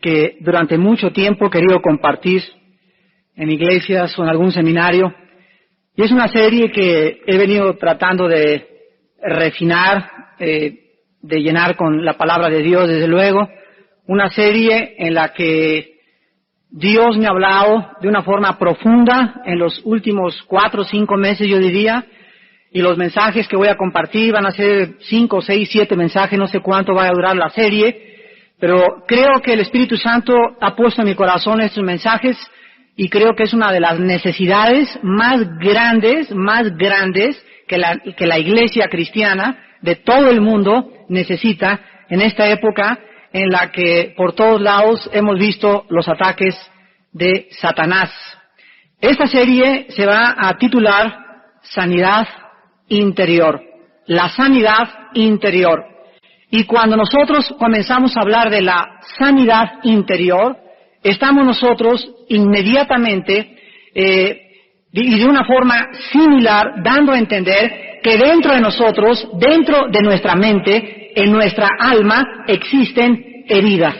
que durante mucho tiempo he querido compartir en iglesias o en algún seminario. Y es una serie que he venido tratando de refinar, de llenar con la palabra de Dios, desde luego. Una serie en la que Dios me ha hablado de una forma profunda en los últimos 4 o 5 meses, yo diría. Y los mensajes que voy a compartir van a ser 5, 6, 7 mensajes, no sé cuánto va a durar la serie. Pero creo que el Espíritu Santo ha puesto en mi corazón estos mensajes y creo que es una de las necesidades más grandes que la iglesia cristiana de todo el mundo necesita en esta época en la que por todos lados hemos visto los ataques de Satanás. Esta serie se va a titular Sanidad Interior, la sanidad interior. Y cuando nosotros comenzamos a hablar de la sanidad interior, estamos nosotros inmediatamente y de una forma similar dando a entender que dentro de nosotros, dentro de nuestra mente, en nuestra alma, existen heridas.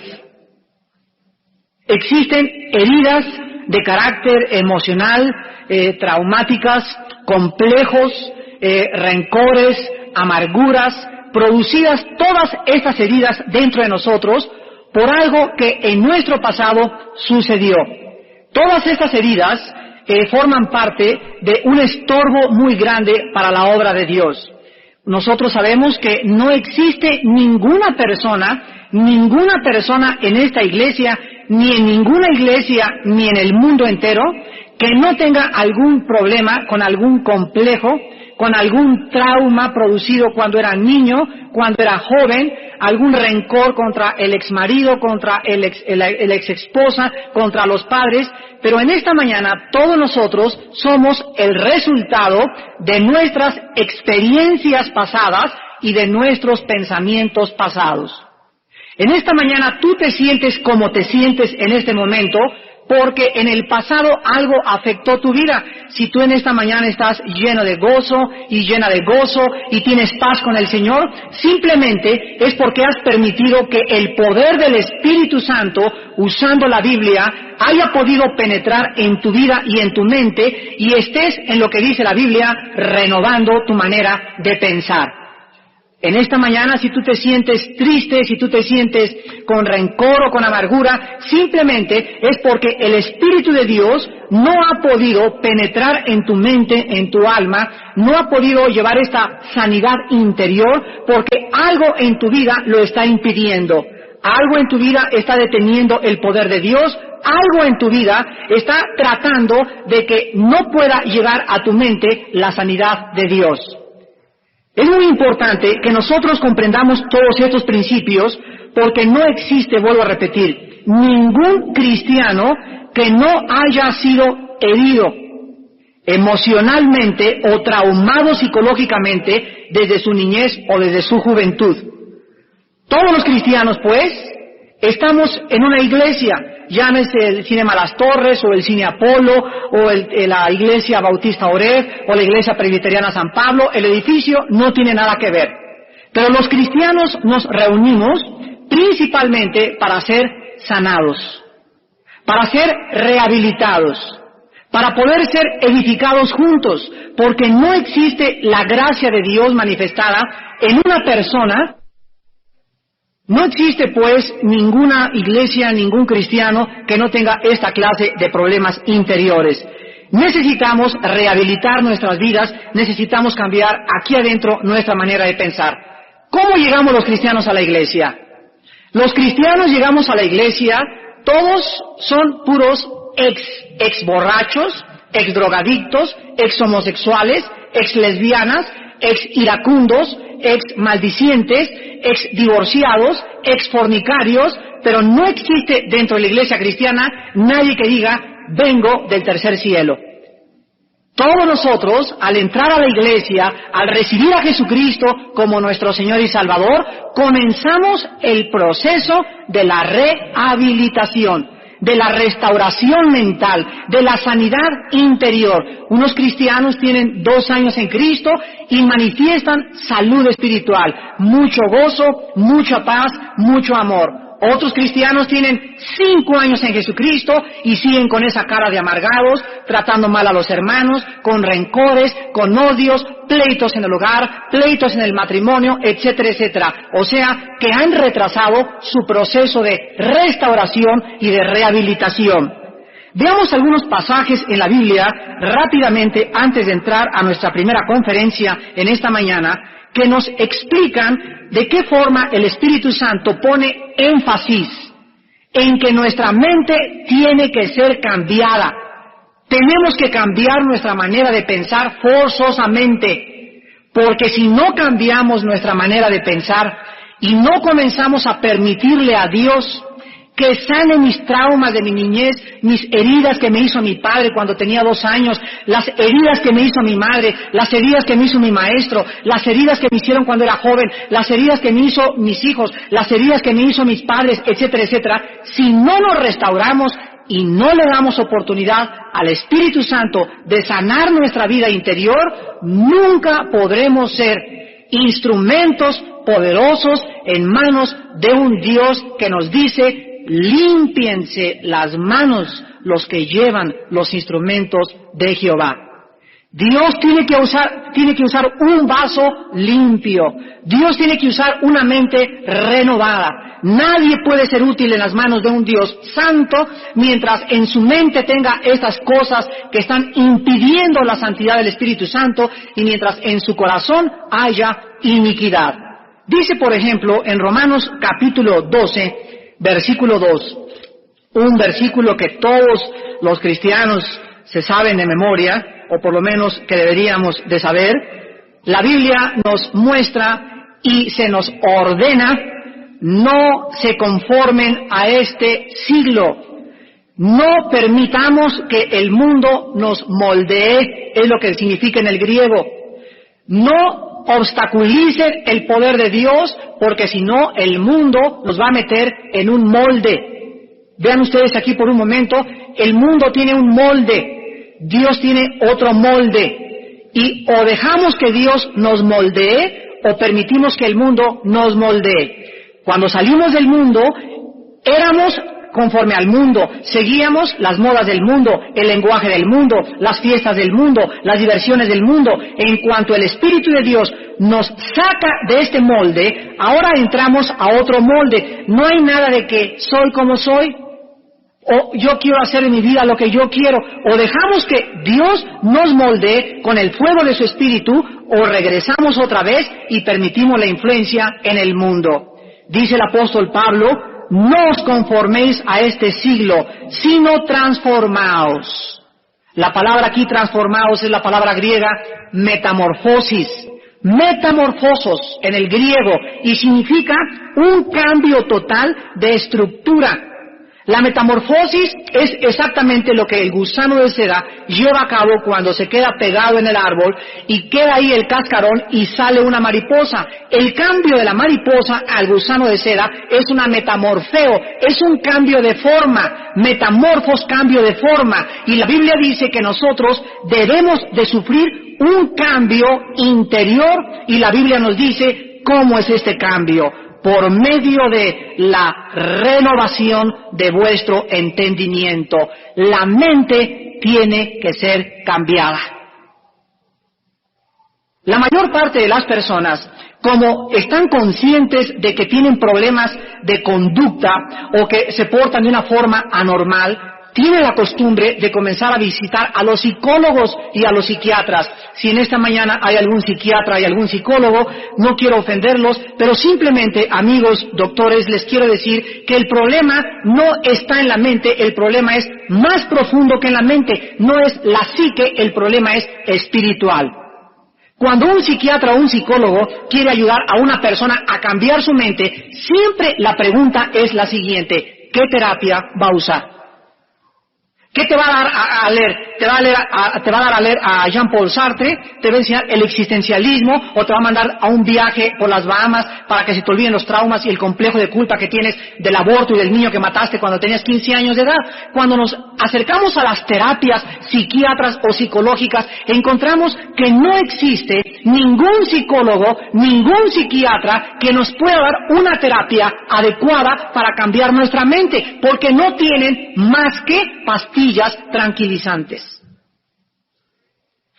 Existen heridas de carácter emocional, traumáticas, complejos, rencores, amarguras, producidas todas estas heridas dentro de nosotros por algo que en nuestro pasado sucedió. Todas estas heridas forman parte de un estorbo muy grande para la obra de Dios. Nosotros sabemos que no existe ninguna persona en esta iglesia, ni en ninguna iglesia, ni en el mundo entero, que no tenga algún problema con algún complejo, con algún trauma producido cuando era niño, cuando era joven, algún rencor contra el exmarido, contra el ex esposa, contra los padres. Pero en esta mañana todos nosotros somos el resultado de nuestras experiencias pasadas y de nuestros pensamientos pasados. En esta mañana tú te sientes como te sientes en este momento, porque en el pasado algo afectó tu vida. Si tú en esta mañana estás lleno de gozo y llena de gozo y tienes paz con el Señor, simplemente es porque has permitido que el poder del Espíritu Santo, usando la Biblia, haya podido penetrar en tu vida y en tu mente y estés en lo que dice la Biblia, renovando tu manera de pensar. En esta mañana, si tú te sientes triste, si tú te sientes con rencor o con amargura, simplemente es porque el Espíritu de Dios no ha podido penetrar en tu mente, en tu alma, no ha podido llevar esta sanidad interior, porque algo en tu vida lo está impidiendo. Algo en tu vida está deteniendo el poder de Dios, algo en tu vida está tratando de que no pueda llegar a tu mente la sanidad de Dios. Es muy importante que nosotros comprendamos todos estos principios porque no existe, vuelvo a repetir, ningún cristiano que no haya sido herido emocionalmente o traumado psicológicamente desde su niñez o desde su juventud. Todos los cristianos, pues, estamos en una iglesia, llámese el Cinema Las Torres, o el Cine Apolo, o la Iglesia Bautista Oreb, o la Iglesia Presbiteriana San Pablo. El edificio no tiene nada que ver. Pero los cristianos nos reunimos principalmente para ser sanados, para ser rehabilitados, para poder ser edificados juntos, porque no existe la gracia de Dios manifestada en una persona. No existe, pues, ninguna iglesia, ningún cristiano que no tenga esta clase de problemas interiores. Necesitamos rehabilitar nuestras vidas, necesitamos cambiar aquí adentro nuestra manera de pensar. ¿Cómo llegamos los cristianos a la iglesia? Los cristianos llegamos a la iglesia, todos son puros ex borrachos, ex drogadictos, ex homosexuales, ex lesbianas, ex iracundos, ex maldicientes, ex divorciados, ex fornicarios, pero no existe dentro de la iglesia cristiana nadie que diga, vengo del tercer cielo. Todos nosotros, al entrar a la iglesia, al recibir a Jesucristo como nuestro Señor y Salvador, comenzamos el proceso de la rehabilitación, de la restauración mental, de la sanidad interior. Unos cristianos tienen 2 años en Cristo y manifiestan salud espiritual, mucho gozo, mucha paz, mucho amor. Otros cristianos tienen 5 años en Jesucristo y siguen con esa cara de amargados, tratando mal a los hermanos, con rencores, con odios, pleitos en el hogar, pleitos en el matrimonio, etcétera, etcétera. O sea, que han retrasado su proceso de restauración y de rehabilitación. Veamos algunos pasajes en la Biblia rápidamente antes de entrar a nuestra primera conferencia en esta mañana, que nos explican de qué forma el Espíritu Santo pone énfasis en que nuestra mente tiene que ser cambiada. Tenemos que cambiar nuestra manera de pensar forzosamente, porque si no cambiamos nuestra manera de pensar y no comenzamos a permitirle a Dios que sane mis traumas de mi niñez, mis heridas que me hizo mi padre cuando tenía 2 años, las heridas que me hizo mi madre, las heridas que me hizo mi maestro, las heridas que me hicieron cuando era joven, las heridas que me hizo mis hijos, las heridas que me hizo mis padres, etcétera, etcétera. Si no nos restauramos y no le damos oportunidad al Espíritu Santo de sanar nuestra vida interior, nunca podremos ser instrumentos poderosos en manos de un Dios que nos dice: límpiense las manos los que llevan los instrumentos de Jehová. Dios tiene que usar un vaso limpio. Dios tiene que usar una mente renovada. Nadie puede ser útil en las manos de un Dios santo mientras en su mente tenga estas cosas que están impidiendo la santidad del Espíritu Santo y mientras en su corazón haya iniquidad. Dice, por ejemplo, en Romanos capítulo 12, versículo 2, un versículo que todos los cristianos se saben de memoria, o por lo menos que deberíamos de saber. La Biblia nos muestra y se nos ordena: no se conformen a este siglo. No permitamos que el mundo nos moldee, es lo que significa en el griego. No obstaculicen el poder de Dios, porque si no, el mundo nos va a meter en un molde. Vean ustedes aquí por un momento, el mundo tiene un molde, Dios tiene otro molde, y o dejamos que Dios nos moldee, o permitimos que el mundo nos moldee. Cuando salimos del mundo, éramos conforme al mundo, seguíamos las modas del mundo, el lenguaje del mundo, las fiestas del mundo, las diversiones del mundo. En cuanto el Espíritu de Dios nos saca de este molde, ahora entramos a otro molde. No hay nada de que soy como soy, o yo quiero hacer en mi vida lo que yo quiero. O dejamos que Dios nos moldee con el fuego de su Espíritu, o regresamos otra vez y permitimos la influencia en el mundo. Dice el apóstol Pablo: no os conforméis a este siglo, sino transformaos. La palabra aquí, transformaos, es la palabra griega metamorfosis. Metamorfosos en el griego, y significa un cambio total de estructura. La metamorfosis es exactamente lo que el gusano de seda lleva a cabo cuando se queda pegado en el árbol y queda ahí el cascarón y sale una mariposa. El cambio de la mariposa al gusano de seda es una metamorfeo, es un cambio de forma, metamorfos, cambio de forma. Y la Biblia dice que nosotros debemos de sufrir un cambio interior, y la Biblia nos dice cómo es este cambio: por medio de la renovación de vuestro entendimiento. La mente tiene que ser cambiada. La mayor parte de las personas, como están conscientes de que tienen problemas de conducta o que se portan de una forma anormal, tienen la costumbre de comenzar a visitar a los psicólogos y a los psiquiatras. Si en esta mañana hay algún psiquiatra y algún psicólogo, no quiero ofenderlos, pero simplemente, amigos doctores, les quiero decir que el problema no está en la mente, el problema es más profundo que en la mente. No es la psique, el problema es espiritual. Cuando un psiquiatra o un psicólogo quiere ayudar a una persona a cambiar su mente, siempre la pregunta es la siguiente: ¿qué terapia va a usar? ¿Qué te va a dar a leer? Te va a dar a leer a Jean-Paul Sartre, te va a enseñar el existencialismo, o te va a mandar a un viaje por las Bahamas para que se te olviden los traumas y el complejo de culpa que tienes del aborto y del niño que mataste cuando tenías 15 años de edad. Cuando nos acercamos a las terapias psiquiatras o psicológicas, encontramos que no existe ningún psicólogo, ningún psiquiatra que nos pueda dar una terapia adecuada para cambiar nuestra mente, porque no tienen más que pastillas tranquilizantes.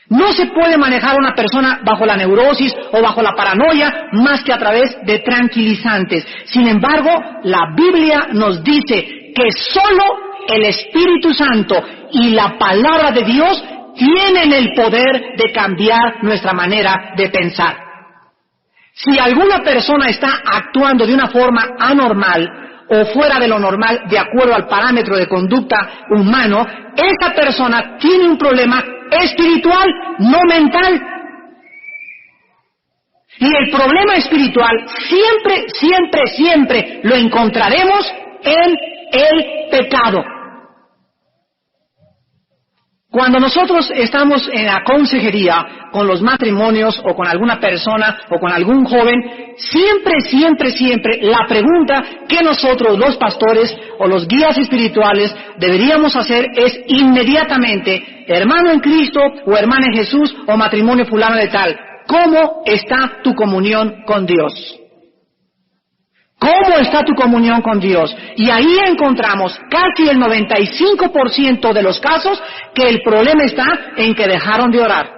No se puede manejar a una persona bajo la neurosis o bajo la paranoia más que a través de tranquilizantes. Sin embargo, la Biblia nos dice que solo el Espíritu Santo y la palabra de Dios tienen el poder de cambiar nuestra manera de pensar. Si alguna persona está actuando de una forma anormal o fuera de lo normal, de acuerdo al parámetro de conducta humano, esa persona tiene un problema espiritual, no mental. Y el problema espiritual siempre lo encontraremos en el pecado. Cuando nosotros estamos en la consejería con los matrimonios o con alguna persona o con algún joven, siempre la pregunta que nosotros los pastores o los guías espirituales deberíamos hacer es inmediatamente: hermano en Cristo o hermana en Jesús o matrimonio fulano de tal, ¿cómo está tu comunión con Dios? ¿Cómo está tu comunión con Dios? Y ahí encontramos casi el 95% de los casos que el problema está en que dejaron de orar,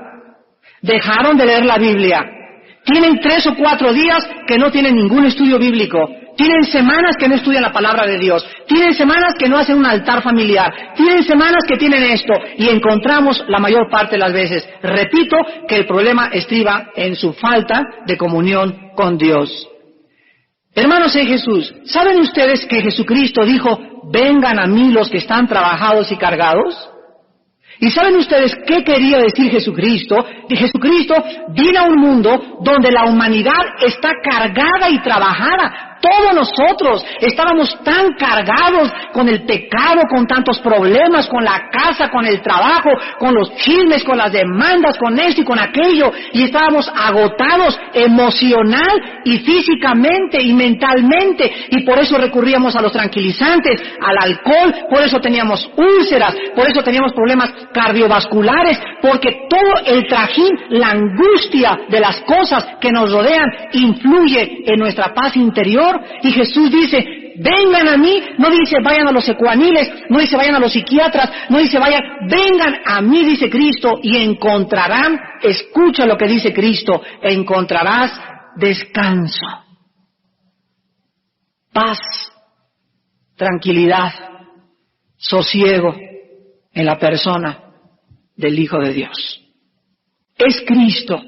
dejaron de leer la Biblia, tienen 3 o 4 días que no tienen ningún estudio bíblico, tienen semanas que no estudian la palabra de Dios, tienen semanas que no hacen un altar familiar, tienen semanas que tienen esto, y encontramos la mayor parte de las veces, repito, que el problema estriba en su falta de comunión con Dios. Hermanos en Jesús, ¿saben ustedes que Jesucristo dijo: vengan a mí los que están trabajados y cargados? ¿Y saben ustedes qué quería decir Jesucristo? Que Jesucristo vino a un mundo donde la humanidad está cargada y trabajada. Todos nosotros estábamos tan cargados con el pecado, con tantos problemas, con la casa, con el trabajo, con los chismes, con las demandas, con esto y con aquello, y estábamos agotados emocional y físicamente y mentalmente, y por eso recurríamos a los tranquilizantes, al alcohol, por eso teníamos úlceras, por eso teníamos problemas cardiovasculares, porque todo el trajín, la angustia de las cosas que nos rodean influye en nuestra paz interior. Y Jesús dice: vengan a mí, no dice vayan a los ecuaniles, no dice vayan a los psiquiatras, no dice vengan a mí, dice Cristo, y encontrarán, escucha lo que dice Cristo, encontrarás descanso, paz, tranquilidad, sosiego en la persona del Hijo de Dios. Es Cristo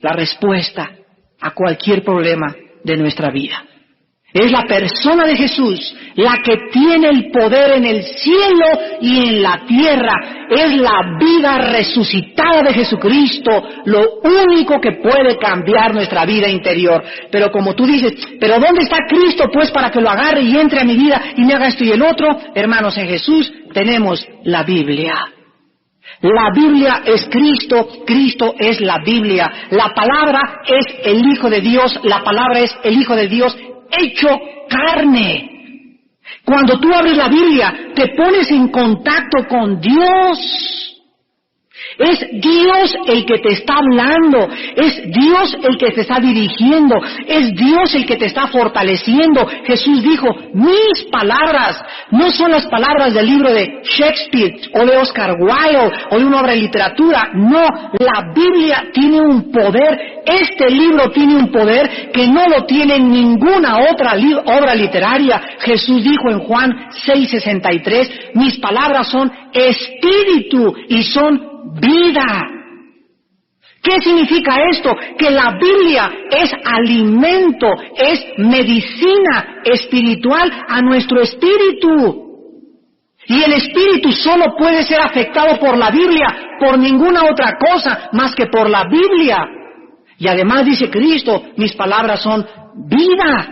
la respuesta a cualquier problema de nuestra vida. Es la persona de Jesús la que tiene el poder en el cielo y en la tierra. Es la vida resucitada de Jesucristo lo único que puede cambiar nuestra vida interior. Pero como tú dices, ¿pero dónde está Cristo pues para que lo agarre y entre a mi vida y me haga esto y el otro? Hermanos, en Jesús tenemos la Biblia. La Biblia es Cristo, Cristo es la Biblia. La palabra es el Hijo de Dios, la palabra es el Hijo de Dios hecho carne. Cuando tú abres la Biblia, te pones en contacto con Dios. Es Dios el que te está hablando, es Dios el que te está dirigiendo, es Dios el que te está fortaleciendo. Jesús dijo: mis palabras no son las palabras del libro de Shakespeare o de Oscar Wilde o de una obra de literatura. No, la Biblia tiene un poder, este libro tiene un poder que no lo tiene ninguna otra obra literaria. Jesús dijo en Juan 6:63, mis palabras son espíritu y son vida. ¿Qué significa esto? Que la Biblia es alimento, es medicina espiritual a nuestro espíritu. Y el espíritu solo puede ser afectado por la Biblia, por ninguna otra cosa más que por la Biblia. Y además dice Cristo, mis palabras son vida.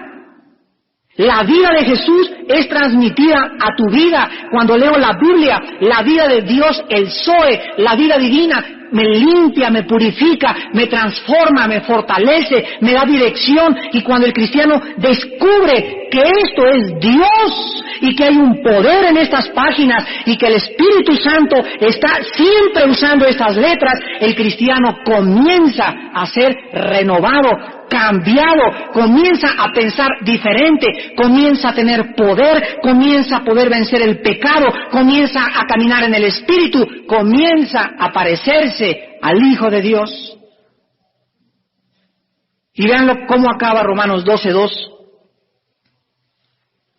La vida de Jesús es transmitida a tu vida. Cuando leo la Biblia, la vida de Dios, el Zoe, la vida divina, me limpia, me purifica, me transforma, me fortalece, me da dirección. Y cuando el cristiano descubre que esto es Dios y que hay un poder en estas páginas y que el Espíritu Santo está siempre usando estas letras, el cristiano comienza a ser renovado, cambiado, comienza a pensar diferente, comienza a tener poder, comienza a poder vencer el pecado, comienza a caminar en el Espíritu, comienza a parecerse al Hijo de Dios. Y vean cómo acaba Romanos 12:2.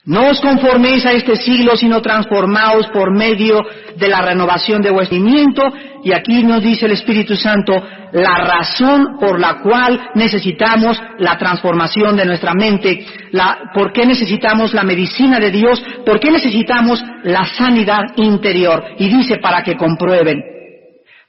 No os conforméis a este siglo, sino transformaos por medio de la renovación de vuestro entendimiento. Y aquí nos dice el Espíritu Santo la razón por la cual necesitamos la transformación de nuestra mente, por qué necesitamos la medicina de Dios, por qué necesitamos la sanidad interior. Y dice, para que comprueben,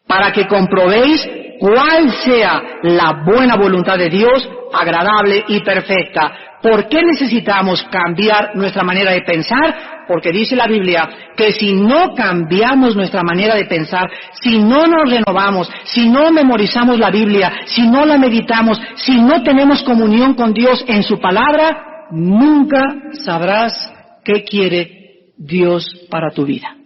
para que comprobéis cuál sea la buena voluntad de Dios, agradable y perfecta. ¿Por qué necesitamos cambiar nuestra manera de pensar? Porque dice la Biblia que si no cambiamos nuestra manera de pensar, si no nos renovamos, si no memorizamos la Biblia, si no la meditamos, si no tenemos comunión con Dios en su palabra, nunca sabrás qué quiere Dios para tu vida.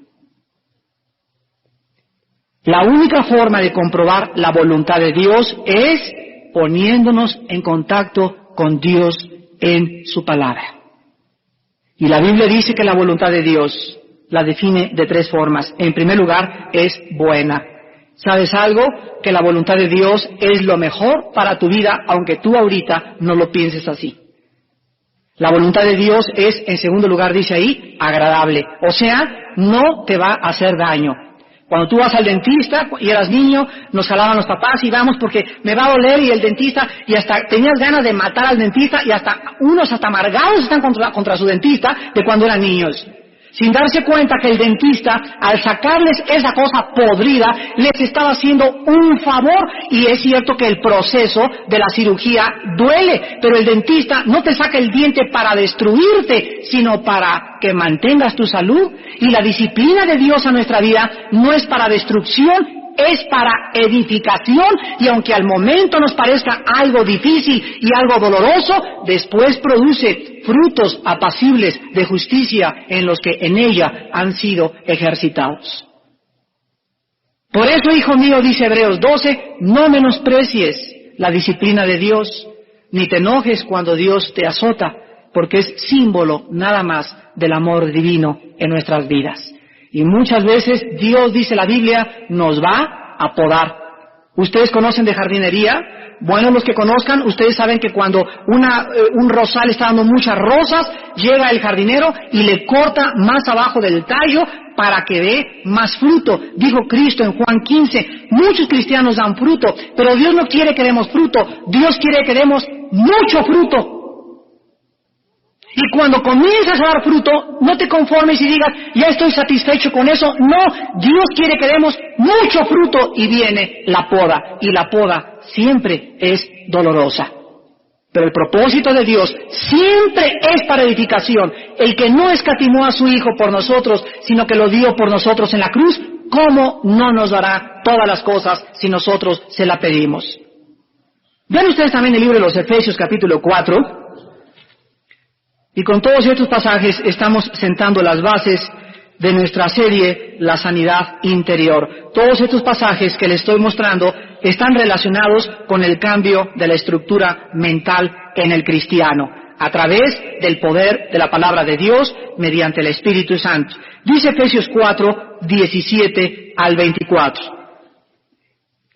La única forma de comprobar la voluntad de Dios es poniéndonos en contacto con Dios en su palabra. Y la Biblia dice que la voluntad de Dios la define de tres formas. En primer lugar, es buena. ¿Sabes algo? Que la voluntad de Dios es lo mejor para tu vida, aunque tú ahorita no lo pienses así. La voluntad de Dios es, en segundo lugar, dice ahí, agradable. O sea, no te va a hacer daño. Cuando tú vas al dentista y eras niño, nos jalaban los papás y vamos porque me va a doler, y el dentista, y hasta tenías ganas de matar al dentista, y hasta unos hasta amargados están contra su dentista de cuando eran niños, sin darse cuenta que el dentista, al sacarles esa cosa podrida, les estaba haciendo un favor. Y es cierto que el proceso de la cirugía duele, pero el dentista no te saca el diente para destruirte, sino para que mantengas tu salud. Y la disciplina de Dios a nuestra vida no es para destrucción, es para edificación. Y aunque al momento nos parezca algo difícil y algo doloroso, después produce frutos apacibles de justicia en los que en ella han sido ejercitados. Por eso, hijo mío, dice Hebreos 12, no menosprecies la disciplina de Dios, ni te enojes cuando Dios te azota, porque es símbolo nada más del amor divino en nuestras vidas. Y muchas veces Dios, dice la Biblia, nos va a podar. ¿Ustedes conocen de jardinería? Bueno, los que conozcan, ustedes saben que cuando un rosal está dando muchas rosas, llega el jardinero y le corta más abajo del tallo para que dé más fruto. Dijo Cristo en Juan 15, muchos cristianos dan fruto, pero Dios no quiere que demos fruto, Dios quiere que demos mucho fruto. Y cuando comienzas a dar fruto, no te conformes y digas, ya estoy satisfecho con eso. No, Dios quiere que demos mucho fruto, y viene la poda. Y la poda siempre es dolorosa. Pero el propósito de Dios siempre es para edificación. El que no escatimó a su Hijo por nosotros, sino que lo dio por nosotros en la cruz, ¿cómo no nos dará todas las cosas si nosotros se la pedimos? Vean ustedes también el libro de los Efesios, capítulo 4. Y con todos estos pasajes estamos sentando las bases de nuestra serie, La Sanidad Interior. Todos estos pasajes que les estoy mostrando están relacionados con el cambio de la estructura mental en el cristiano, a través del poder de la palabra de Dios, mediante el Espíritu Santo. Dice Efesios 4, 17 al 24.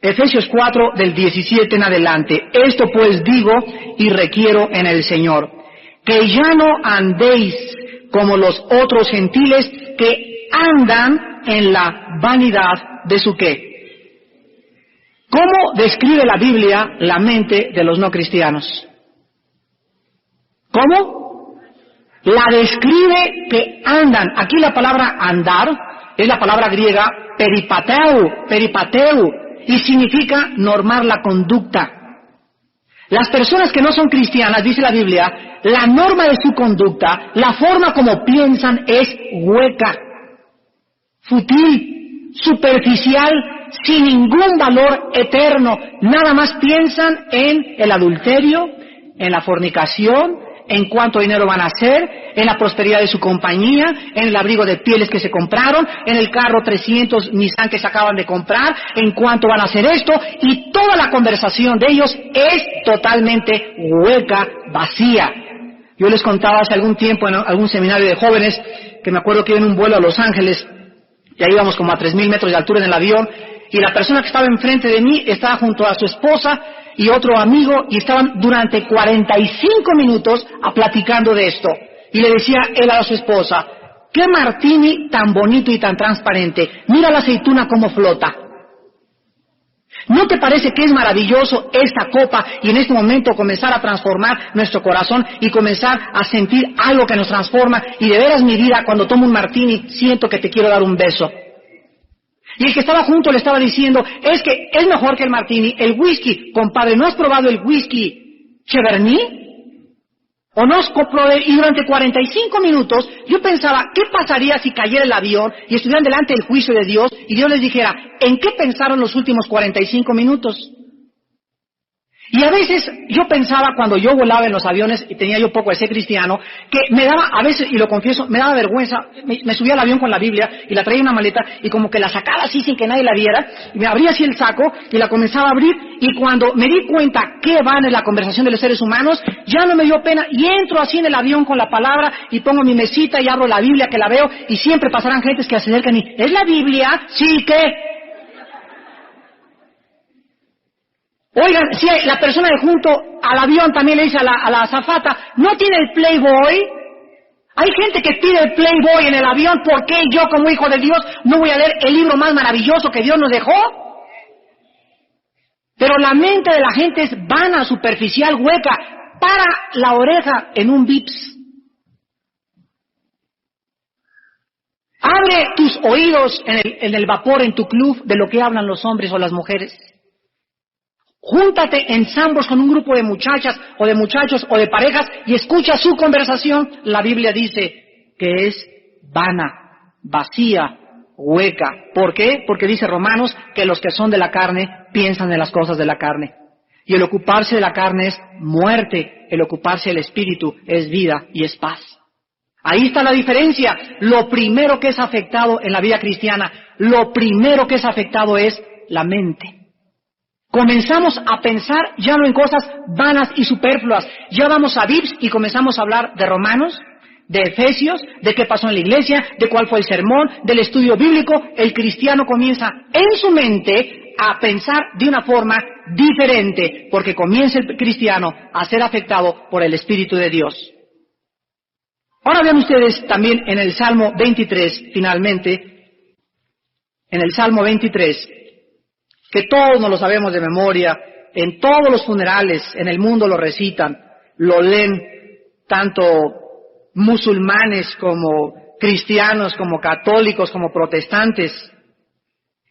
Efesios 4, del 17 en adelante. Esto pues digo y requiero en el Señor, que ya no andéis como los otros gentiles que andan en la vanidad de su qué. ¿Cómo describe la Biblia la mente de los no cristianos? ¿Cómo? La describe que andan. Aquí la palabra andar es la palabra griega peripateu, y significa normar la conducta. Las personas que no son cristianas, dice la Biblia, la norma de su conducta, la forma como piensan es hueca, fútil, superficial, sin ningún valor eterno. Nada más piensan en el adulterio, en la fornicación, en cuánto dinero van a hacer, en la prosperidad de su compañía, en el abrigo de pieles que se compraron, en el carro 300 Nissan que se acaban de comprar, en cuánto van a hacer esto, y toda la conversación de ellos es totalmente hueca, vacía. Yo les contaba hace algún tiempo en algún seminario de jóvenes, que me acuerdo que iba en un vuelo a Los Ángeles, ya íbamos como a 3,000 metros de altura en el avión, y la persona que estaba enfrente de mí estaba junto a su esposa y otro amigo, y estaban durante 45 minutos platicando de esto. Y le decía él a su esposa, qué martini tan bonito y tan transparente, mira la aceituna cómo flota. ¿No te parece que es maravilloso esta copa y en este momento comenzar a transformar nuestro corazón y comenzar a sentir algo que nos transforma? Y de veras, mi vida, cuando tomo un martini, siento que te quiero dar un beso. Y el que estaba junto le estaba diciendo, es que es mejor que el martini, el whisky. Compadre, ¿no has probado el whisky Cheverny? ¿O no has probado? Y durante 45 minutos yo pensaba, ¿qué pasaría si cayera el avión y estuvieran delante del juicio de Dios y Dios les dijera, ¿en qué pensaron los últimos 45 minutos? Y a veces yo pensaba, cuando yo volaba en los aviones y tenía yo poco de ser cristiano, que me daba, a veces, y lo confieso, me daba vergüenza, me subía al avión con la Biblia y la traía en una maleta y como que la sacaba así sin que nadie la viera, y me abría así el saco y la comenzaba a abrir, y cuando me di cuenta qué van en la conversación de los seres humanos, ya no me dio pena y entro así en el avión con la palabra y pongo mi mesita y abro la Biblia que la veo, y siempre pasarán gentes que se acercan y, ¿es la Biblia? Sí, ¿qué? Oigan, si la persona de junto al avión también le dice a la azafata, ¿no tiene el Playboy? Hay gente que pide el Playboy en el avión, ¿por qué yo como hijo de Dios no voy a leer el libro más maravilloso que Dios nos dejó? Pero la mente de la gente es vana, superficial, hueca, para la oreja en un Vips. Abre tus oídos en el vapor, en tu club, de lo que hablan los hombres o las mujeres. Júntate en Sambos con un grupo de muchachas o de muchachos o de parejas y escucha su conversación. La Biblia dice que es vana, vacía, hueca. ¿Por qué? Porque dice Romanos que los que son de la carne piensan en las cosas de la carne. Y el ocuparse de la carne es muerte, el ocuparse del espíritu es vida y es paz. Ahí está la diferencia. Lo primero que es afectado en la vida cristiana, lo primero que es afectado es la mente. Comenzamos a pensar ya no en cosas vanas y superfluas. Ya vamos a Vips y comenzamos a hablar de Romanos, de Efesios, de qué pasó en la iglesia, de cuál fue el sermón, del estudio bíblico. El cristiano comienza en su mente a pensar de una forma diferente, porque comienza el cristiano a ser afectado por el Espíritu de Dios. Ahora vean ustedes también en el Salmo 23, finalmente, en el Salmo 23, que todos nos lo sabemos de memoria, en todos los funerales en el mundo lo recitan, lo leen tanto musulmanes como cristianos, como católicos, como protestantes.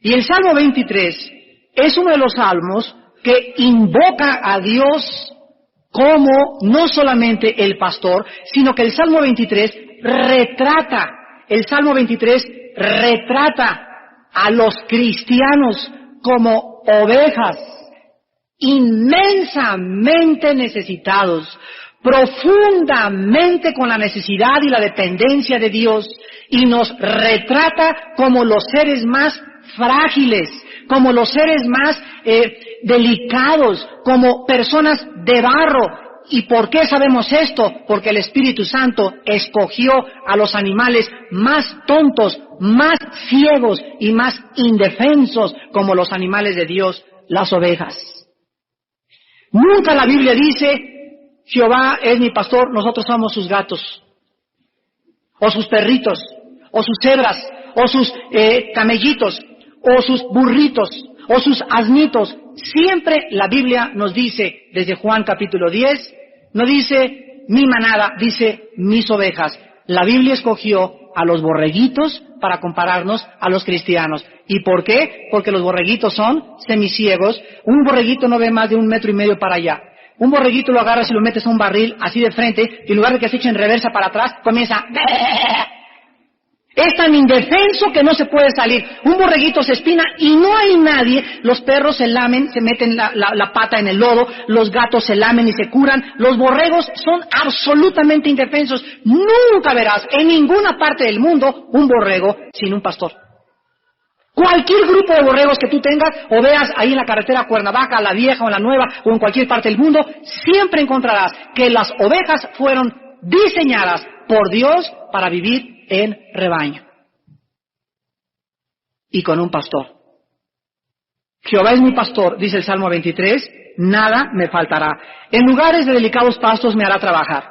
Y el Salmo 23 es uno de los salmos que invoca a Dios como no solamente el pastor, sino que el Salmo 23 retrata a los cristianos como ovejas, inmensamente necesitados, profundamente con la necesidad y la dependencia de Dios, y nos retrata como los seres más frágiles, como los seres más delicados, como personas de barro. ¿Y por qué sabemos esto? Porque el Espíritu Santo escogió a los animales más tontos, más ciegos y más indefensos como los animales de Dios, las ovejas. Nunca la Biblia dice, Jehová es mi pastor, nosotros somos sus gatos, o sus perritos, o sus cebras, o sus camellitos, o sus burritos, o sus asnitos. Siempre la Biblia nos dice, desde Juan capítulo 10, no dice mi manada, dice mis ovejas. La Biblia escogió a los borreguitos para compararnos a los cristianos. ¿Y por qué? Porque los borreguitos son semiciegos. Un borreguito no ve más de 1,5 metros para allá. Un borreguito lo agarras y lo metes a un barril así de frente, y en lugar de que se eche en reversa para atrás, comienza... Es tan indefenso que no se puede salir. Un borreguito se espina y no hay nadie. Los perros se lamen, se meten la pata en el lodo, los gatos se lamen y se curan. Los borregos son absolutamente indefensos. Nunca verás en ninguna parte del mundo un borrego sin un pastor. Cualquier grupo de borregos que tú tengas o veas ahí en la carretera Cuernavaca, la vieja o la nueva o en cualquier parte del mundo, siempre encontrarás que las ovejas fueron diseñadas por Dios para vivir en rebaño y con un pastor. Jehová es mi pastor, dice el Salmo 23, nada me faltará. En lugares de delicados pastos me hará trabajar.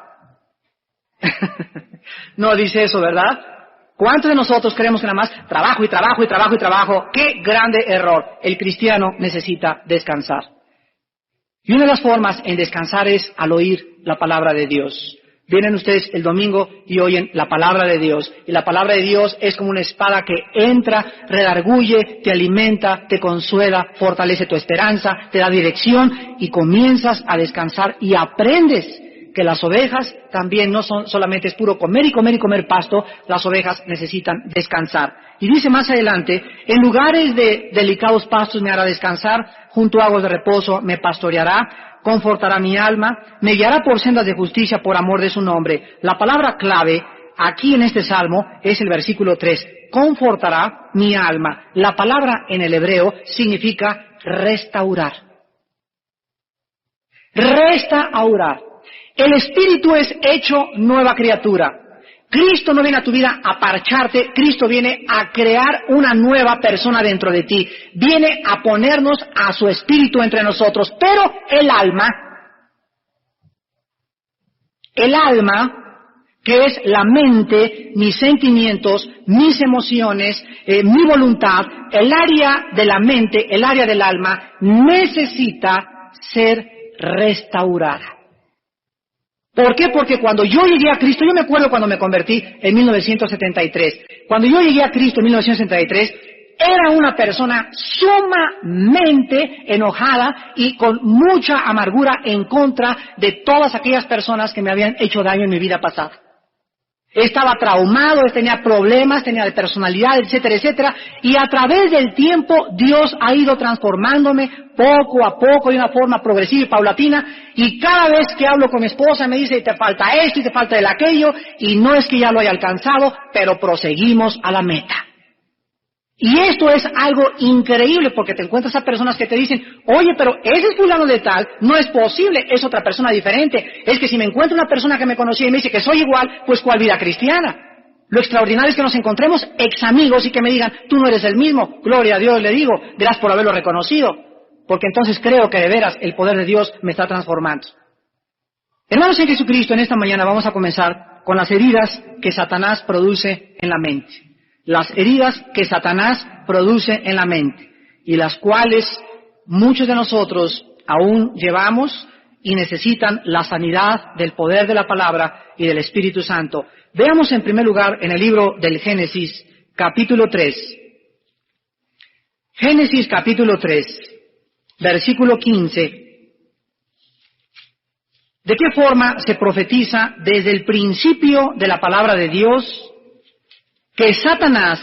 No dice eso, ¿verdad? ¿Cuántos de nosotros creemos que nada más trabajo y trabajo y trabajo y trabajo? ¡Qué grande error! El cristiano necesita descansar. Y una de las formas en descansar es al oír la palabra de Dios. Vienen ustedes el domingo y oyen la palabra de Dios. Y la palabra de Dios es como una espada que entra, redarguye, te alimenta, te consuela, fortalece tu esperanza, te da dirección y comienzas a descansar y aprendes que las ovejas también no son solamente es puro comer y comer y comer pasto, las ovejas necesitan descansar. Y dice más adelante, en lugares de delicados pastos me hará descansar, junto a aguas de reposo me pastoreará, confortará mi alma, me guiará por sendas de justicia por amor de su nombre. La palabra clave aquí en este salmo es el versículo 3, confortará mi alma. La palabra en el hebreo significa restaurar. Restaurar. El espíritu es hecho nueva criatura. Cristo no viene a tu vida a parcharte, Cristo viene a crear una nueva persona dentro de ti. Viene a ponernos a su espíritu entre nosotros. Pero el alma, que es la mente, mis sentimientos, mis emociones, mi voluntad, el área de la mente, el área del alma, necesita ser restaurada. ¿Por qué? Porque cuando yo llegué a Cristo, yo me acuerdo cuando me convertí en 1973. Cuando yo llegué a Cristo en 1973, era una persona sumamente enojada y con mucha amargura en contra de todas aquellas personas que me habían hecho daño en mi vida pasada. Estaba traumado, tenía problemas, tenía de personalidad, etcétera, etcétera. Y a través del tiempo Dios ha ido transformándome poco a poco de una forma progresiva y paulatina. Y cada vez que hablo con mi esposa me dice, te falta esto y te falta el aquello. Y no es que ya lo haya alcanzado, pero proseguimos a la meta. Y esto es algo increíble porque te encuentras a personas que te dicen, oye, pero ese es fulano de tal, no es posible, es otra persona diferente. Es que si me encuentro una persona que me conocía y me dice que soy igual, pues ¿cuál vida cristiana? Lo extraordinario es que nos encontremos ex amigos y que me digan, tú no eres el mismo, gloria a Dios, le digo, gracias por haberlo reconocido, porque entonces creo que de veras el poder de Dios me está transformando. Hermanos en Jesucristo, en esta mañana vamos a comenzar con las heridas que Satanás produce en la mente. Las heridas que Satanás produce en la mente y las cuales muchos de nosotros aún llevamos y necesitan la sanidad del poder de la palabra y del Espíritu Santo. Veamos en primer lugar en el libro del Génesis, capítulo 3. Génesis, capítulo 3, versículo 15. ¿De qué forma se profetiza desde el principio de la palabra de Dios que Satanás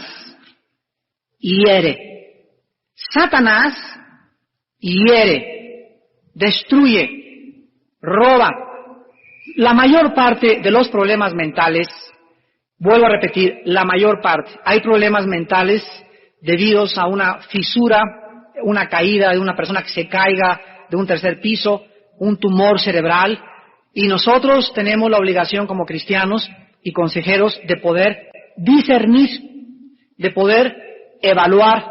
hiere? Satanás hiere, destruye, roba. La mayor parte de los problemas mentales, vuelvo a repetir, la mayor parte, hay problemas mentales debidos a una fisura, una caída de una persona que se caiga de un tercer piso, un tumor cerebral, y nosotros tenemos la obligación como cristianos y consejeros de poder discernir, de poder evaluar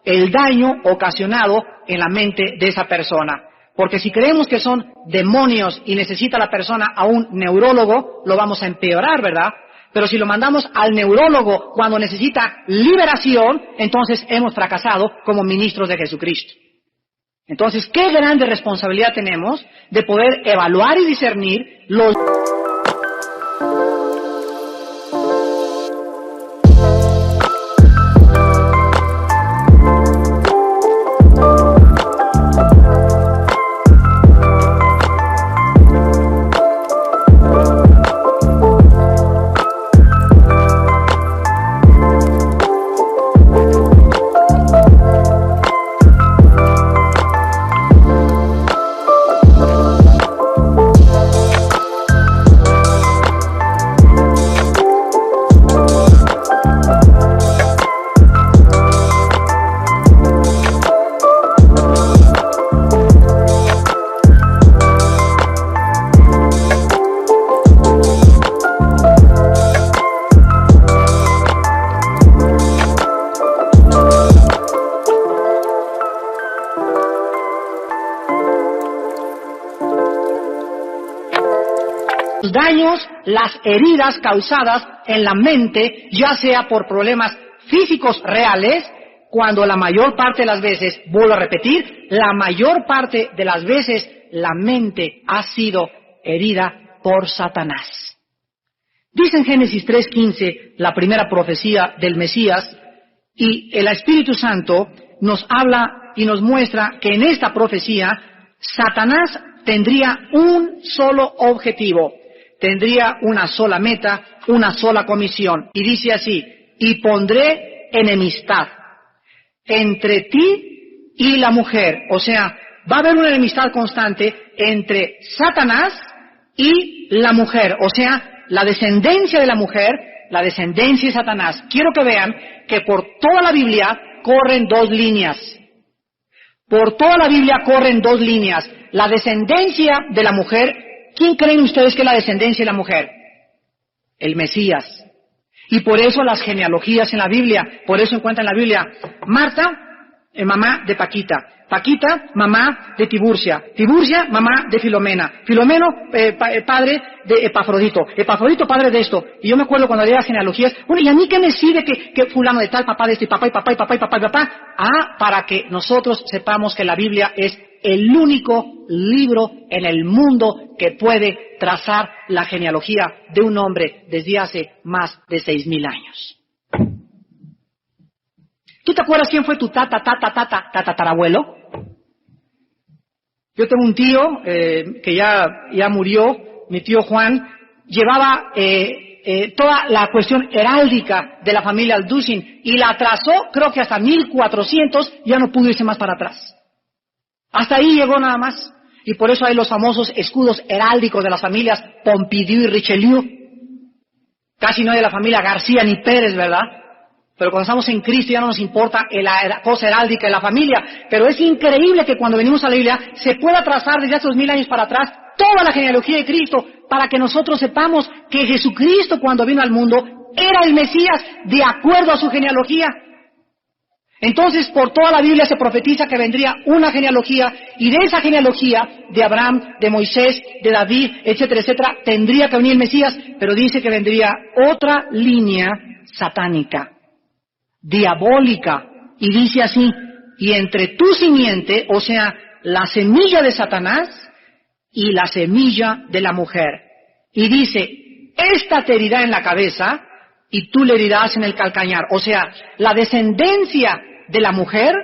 el daño ocasionado en la mente de esa persona. Porque si creemos que son demonios y necesita la persona a un neurólogo, lo vamos a empeorar, ¿verdad? Pero si lo mandamos al neurólogo cuando necesita liberación, entonces hemos fracasado como ministros de Jesucristo. Entonces, qué grande responsabilidad tenemos de poder evaluar y discernir los daños, las heridas causadas en la mente, ya sea por problemas físicos reales, cuando la mayor parte de las veces, vuelvo a repetir, la mayor parte de las veces la mente ha sido herida por Satanás. Dice en Génesis 3:15 la primera profecía del Mesías, y el Espíritu Santo nos habla y nos muestra que en esta profecía Satanás tendría un solo objetivo, tendría una sola meta, una sola comisión. Y dice así: y pondré enemistad entre ti y la mujer. O sea, va a haber una enemistad constante entre Satanás y la mujer. O sea, la descendencia de la mujer, la descendencia de Satanás. Quiero que vean que por toda la Biblia corren dos líneas. Por toda la Biblia corren dos líneas. La descendencia de la mujer. ¿Quién creen ustedes que es la descendencia de la mujer? El Mesías. Y por eso las genealogías en la Biblia, por eso encuentran en la Biblia Marta, mamá de Paquita, Paquita, mamá de Tiburcia, Tiburcia, mamá de Filomena, Filomeno, padre de Epafrodito, Epafrodito, padre de esto. Y yo me acuerdo cuando leía las genealogías, bueno, ¿y a mí qué me sirve que fulano de tal, papá de este, papá y papá y papá y papá y papá? Ah, para que nosotros sepamos que la Biblia es el único libro en el mundo que puede trazar la genealogía de un hombre desde hace más de 6,000 años. ¿Tú te acuerdas quién fue tu tatarabuelo? Yo tengo un tío que ya murió, mi tío Juan, llevaba toda la cuestión heráldica de la familia Alducin y la trazó, creo que hasta 1400, ya no pudo irse más para atrás. Hasta ahí llegó nada más. Y por eso hay los famosos escudos heráldicos de las familias Pompidou y Richelieu. Casi no hay de la familia García ni Pérez, ¿verdad? Pero cuando estamos en Cristo ya no nos importa la cosa heráldica de la familia. Pero es increíble que cuando venimos a la Biblia se pueda trazar desde hace 2000 años para atrás toda la genealogía de Cristo para que nosotros sepamos que Jesucristo cuando vino al mundo era el Mesías de acuerdo a su genealogía. Entonces, por toda la Biblia se profetiza que vendría una genealogía, y de esa genealogía, de Abraham, de Moisés, de David, etcétera, etcétera, tendría que venir el Mesías, pero dice que vendría otra línea satánica, diabólica, y dice así: y entre tu simiente, o sea, la semilla de Satanás y la semilla de la mujer. Y dice, esta te herirá en la cabeza y tú le herirás en el calcañar. O sea, la descendencia de la mujer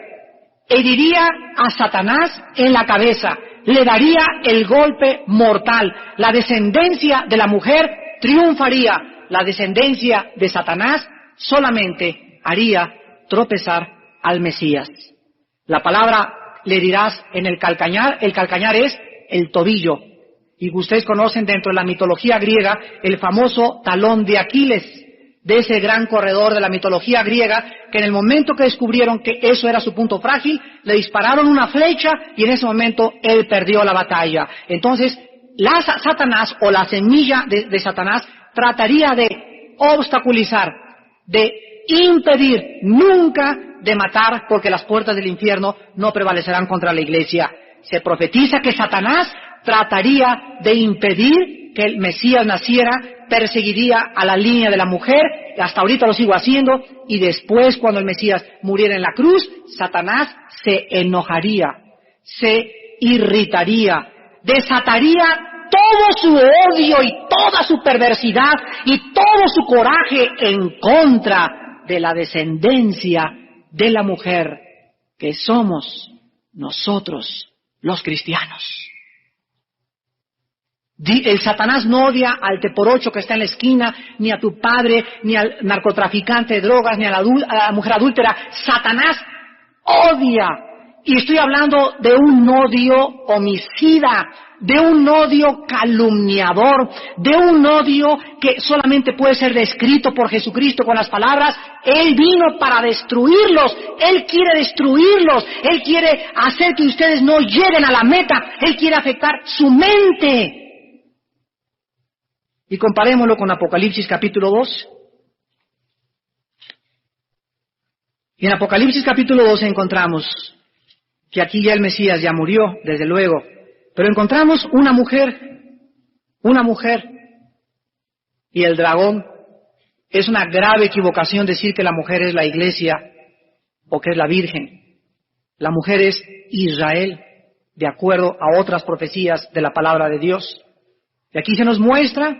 heriría a Satanás en la cabeza, le daría el golpe mortal. La descendencia de la mujer triunfaría, la descendencia de Satanás solamente haría tropezar al Mesías. La palabra le herirás en el calcañar es el tobillo. Y ustedes conocen dentro de la mitología griega el famoso talón de Aquiles, de ese gran corredor de la mitología griega, que en el momento que descubrieron que eso era su punto frágil, le dispararon una flecha y en ese momento él perdió la batalla. Entonces, Satanás o la semilla de Satanás trataría de obstaculizar, de impedir, nunca de matar, porque las puertas del infierno no prevalecerán contra la iglesia. Se profetiza que Satanás trataría de impedir que el Mesías naciera, perseguiría a la línea de la mujer, hasta ahorita lo sigo haciendo, y después cuando el Mesías muriera en la cruz, Satanás se enojaría, se irritaría, desataría todo su odio y toda su perversidad y todo su coraje en contra de la descendencia de la mujer, que somos nosotros los cristianos. El Satanás no odia al teporocho que está en la esquina, ni a tu padre, ni al narcotraficante de drogas, ni a la mujer adúltera. Satanás odia. Y estoy hablando de un odio homicida, de un odio calumniador, de un odio que solamente puede ser descrito por Jesucristo con las palabras: Él vino para destruirlos, Él quiere destruirlos, Él quiere hacer que ustedes no lleguen a la meta, Él quiere afectar su mente. Y comparémoslo con Apocalipsis capítulo 2. Y en Apocalipsis capítulo 2 encontramos que aquí ya el Mesías ya murió, desde luego, pero encontramos una mujer y el dragón. Es una grave equivocación decir que la mujer es la iglesia o que es la virgen. La mujer es Israel, de acuerdo a otras profecías de la palabra de Dios. Y aquí se nos muestra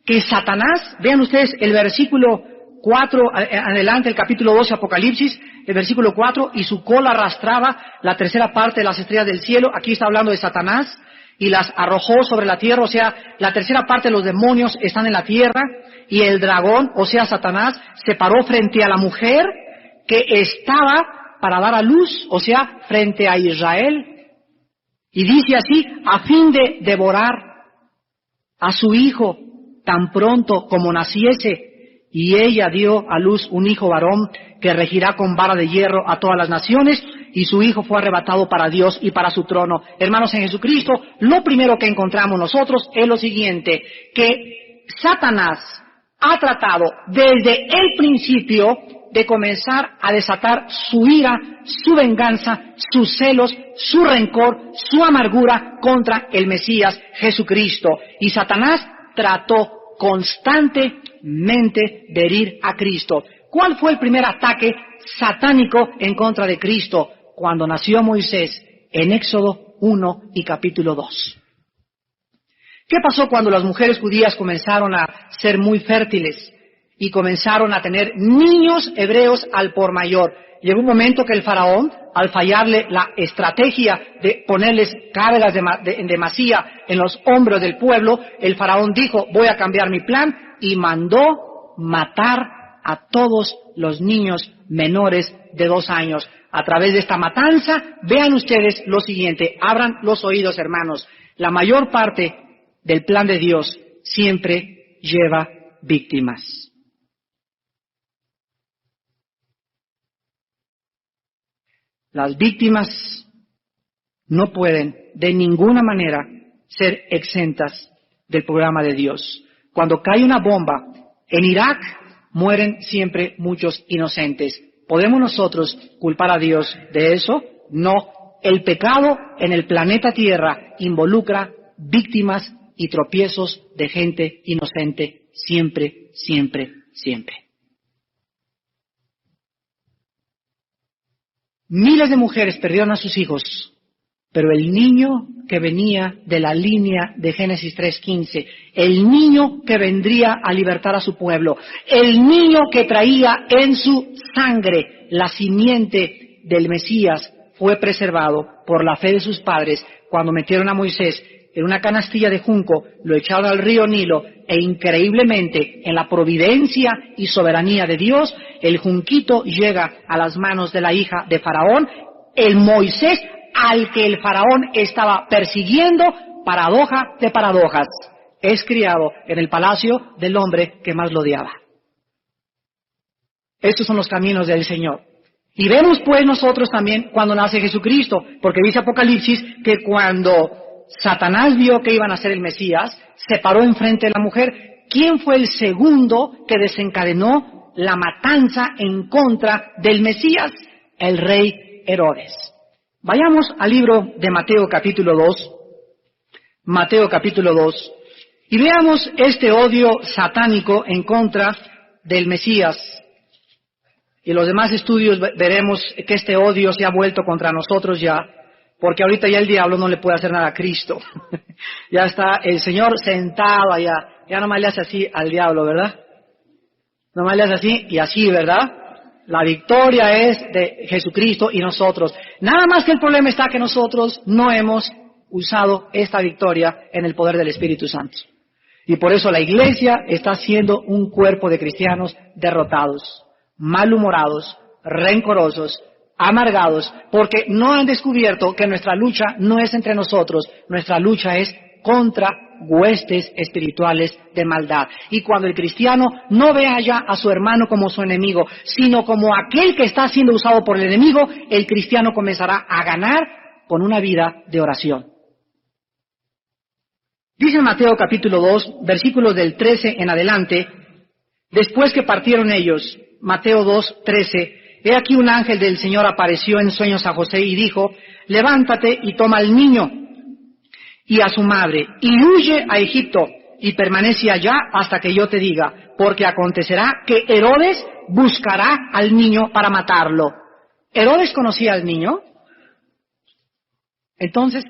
que Satanás, vean ustedes el versículo 4, adelante, el capítulo 12, Apocalipsis, el versículo 4, y su cola arrastraba la tercera parte de las estrellas del cielo. Aquí está hablando de Satanás, y las arrojó sobre la tierra, o sea, la tercera parte de los demonios están en la tierra, y el dragón, o sea, Satanás, se paró frente a la mujer que estaba para dar a luz, o sea, frente a Israel, y dice así, a fin de devorar a su hijo tan pronto como naciese, y ella dio a luz un hijo varón que regirá con vara de hierro a todas las naciones, y su hijo fue arrebatado para Dios y para su trono. Hermanos, en Jesucristo, lo primero que encontramos nosotros es lo siguiente, que Satanás ha tratado desde el principio de comenzar a desatar su ira, su venganza, sus celos, su rencor, su amargura contra el Mesías Jesucristo. Y Satanás trató constantemente de herir a Cristo. ¿Cuál fue el primer ataque satánico en contra de Cristo? Cuando nació Moisés, en Éxodo 1 y capítulo 2. ¿Qué pasó cuando las mujeres judías comenzaron a ser muy fértiles y comenzaron a tener niños hebreos al por mayor? Llegó un momento que el faraón, al fallarle la estrategia de ponerles cargas en demasía en los hombros del pueblo, el faraón dijo, voy a cambiar mi plan, y mandó matar a todos los niños menores de 2 años. A través de esta matanza, vean ustedes lo siguiente, abran los oídos, hermanos, la mayor parte del plan de Dios siempre lleva víctimas. Las víctimas no pueden de ninguna manera ser exentas del programa de Dios. Cuando cae una bomba en Irak, mueren siempre muchos inocentes. ¿Podemos nosotros culpar a Dios de eso? No. El pecado en el planeta Tierra involucra víctimas y tropiezos de gente inocente siempre, siempre, siempre. Miles de mujeres perdieron a sus hijos, pero el niño que venía de la línea de Génesis 3:15, el niño que vendría a libertar a su pueblo, el niño que traía en su sangre la simiente del Mesías, fue preservado por la fe de sus padres cuando metieron a Moisés en una canastilla de junco, lo echaron al río Nilo, e increíblemente, en la providencia y soberanía de Dios, el junquito llega a las manos de la hija de Faraón, el Moisés al que el Faraón estaba persiguiendo, paradoja de paradojas, es criado en el palacio del hombre que más lo odiaba. Estos son los caminos del Señor. Y vemos pues nosotros también cuando nace Jesucristo, porque dice Apocalipsis que cuando Satanás vio que iban a ser el Mesías, se paró enfrente de la mujer. ¿Quién fue el segundo que desencadenó la matanza en contra del Mesías? El rey Herodes. Vayamos al libro de Mateo capítulo 2, Mateo capítulo 2, y veamos este odio satánico en contra del Mesías. Y en los demás estudios veremos que este odio se ha vuelto contra nosotros ya, porque ahorita ya el diablo no le puede hacer nada a Cristo. Ya está el Señor sentado allá, ya nomás le hace así al diablo, ¿verdad? Nomás le hace así y así, ¿verdad? La victoria es de Jesucristo y nosotros. Nada más que el problema está que nosotros no hemos usado esta victoria en el poder del Espíritu Santo. Y por eso la iglesia está siendo un cuerpo de cristianos derrotados, malhumorados, rencorosos, amargados, porque no han descubierto que nuestra lucha no es entre nosotros, nuestra lucha es contra huestes espirituales de maldad. Y cuando el cristiano no vea ya a su hermano como su enemigo, sino como aquel que está siendo usado por el enemigo, el cristiano comenzará a ganar con una vida de oración. Dice en Mateo capítulo 2, versículos del 13 en adelante, después que partieron ellos, Mateo 2, 13, he aquí un ángel del Señor apareció en sueños a José y dijo, levántate y toma al niño y a su madre, y huye a Egipto, y permanece allá hasta que yo te diga, porque acontecerá que Herodes buscará al niño para matarlo. ¿Herodes conocía al niño? Entonces,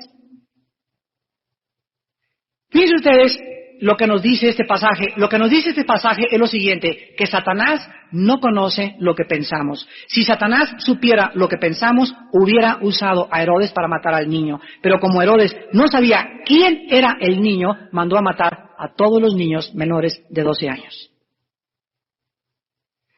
fíjense ustedes lo que nos dice este pasaje. Lo que nos dice este pasaje es lo siguiente, que Satanás no conoce lo que pensamos. Si Satanás supiera lo que pensamos, hubiera usado a Herodes para matar al niño. Pero como Herodes no sabía quién era el niño, mandó a matar a todos los niños menores de 12 años.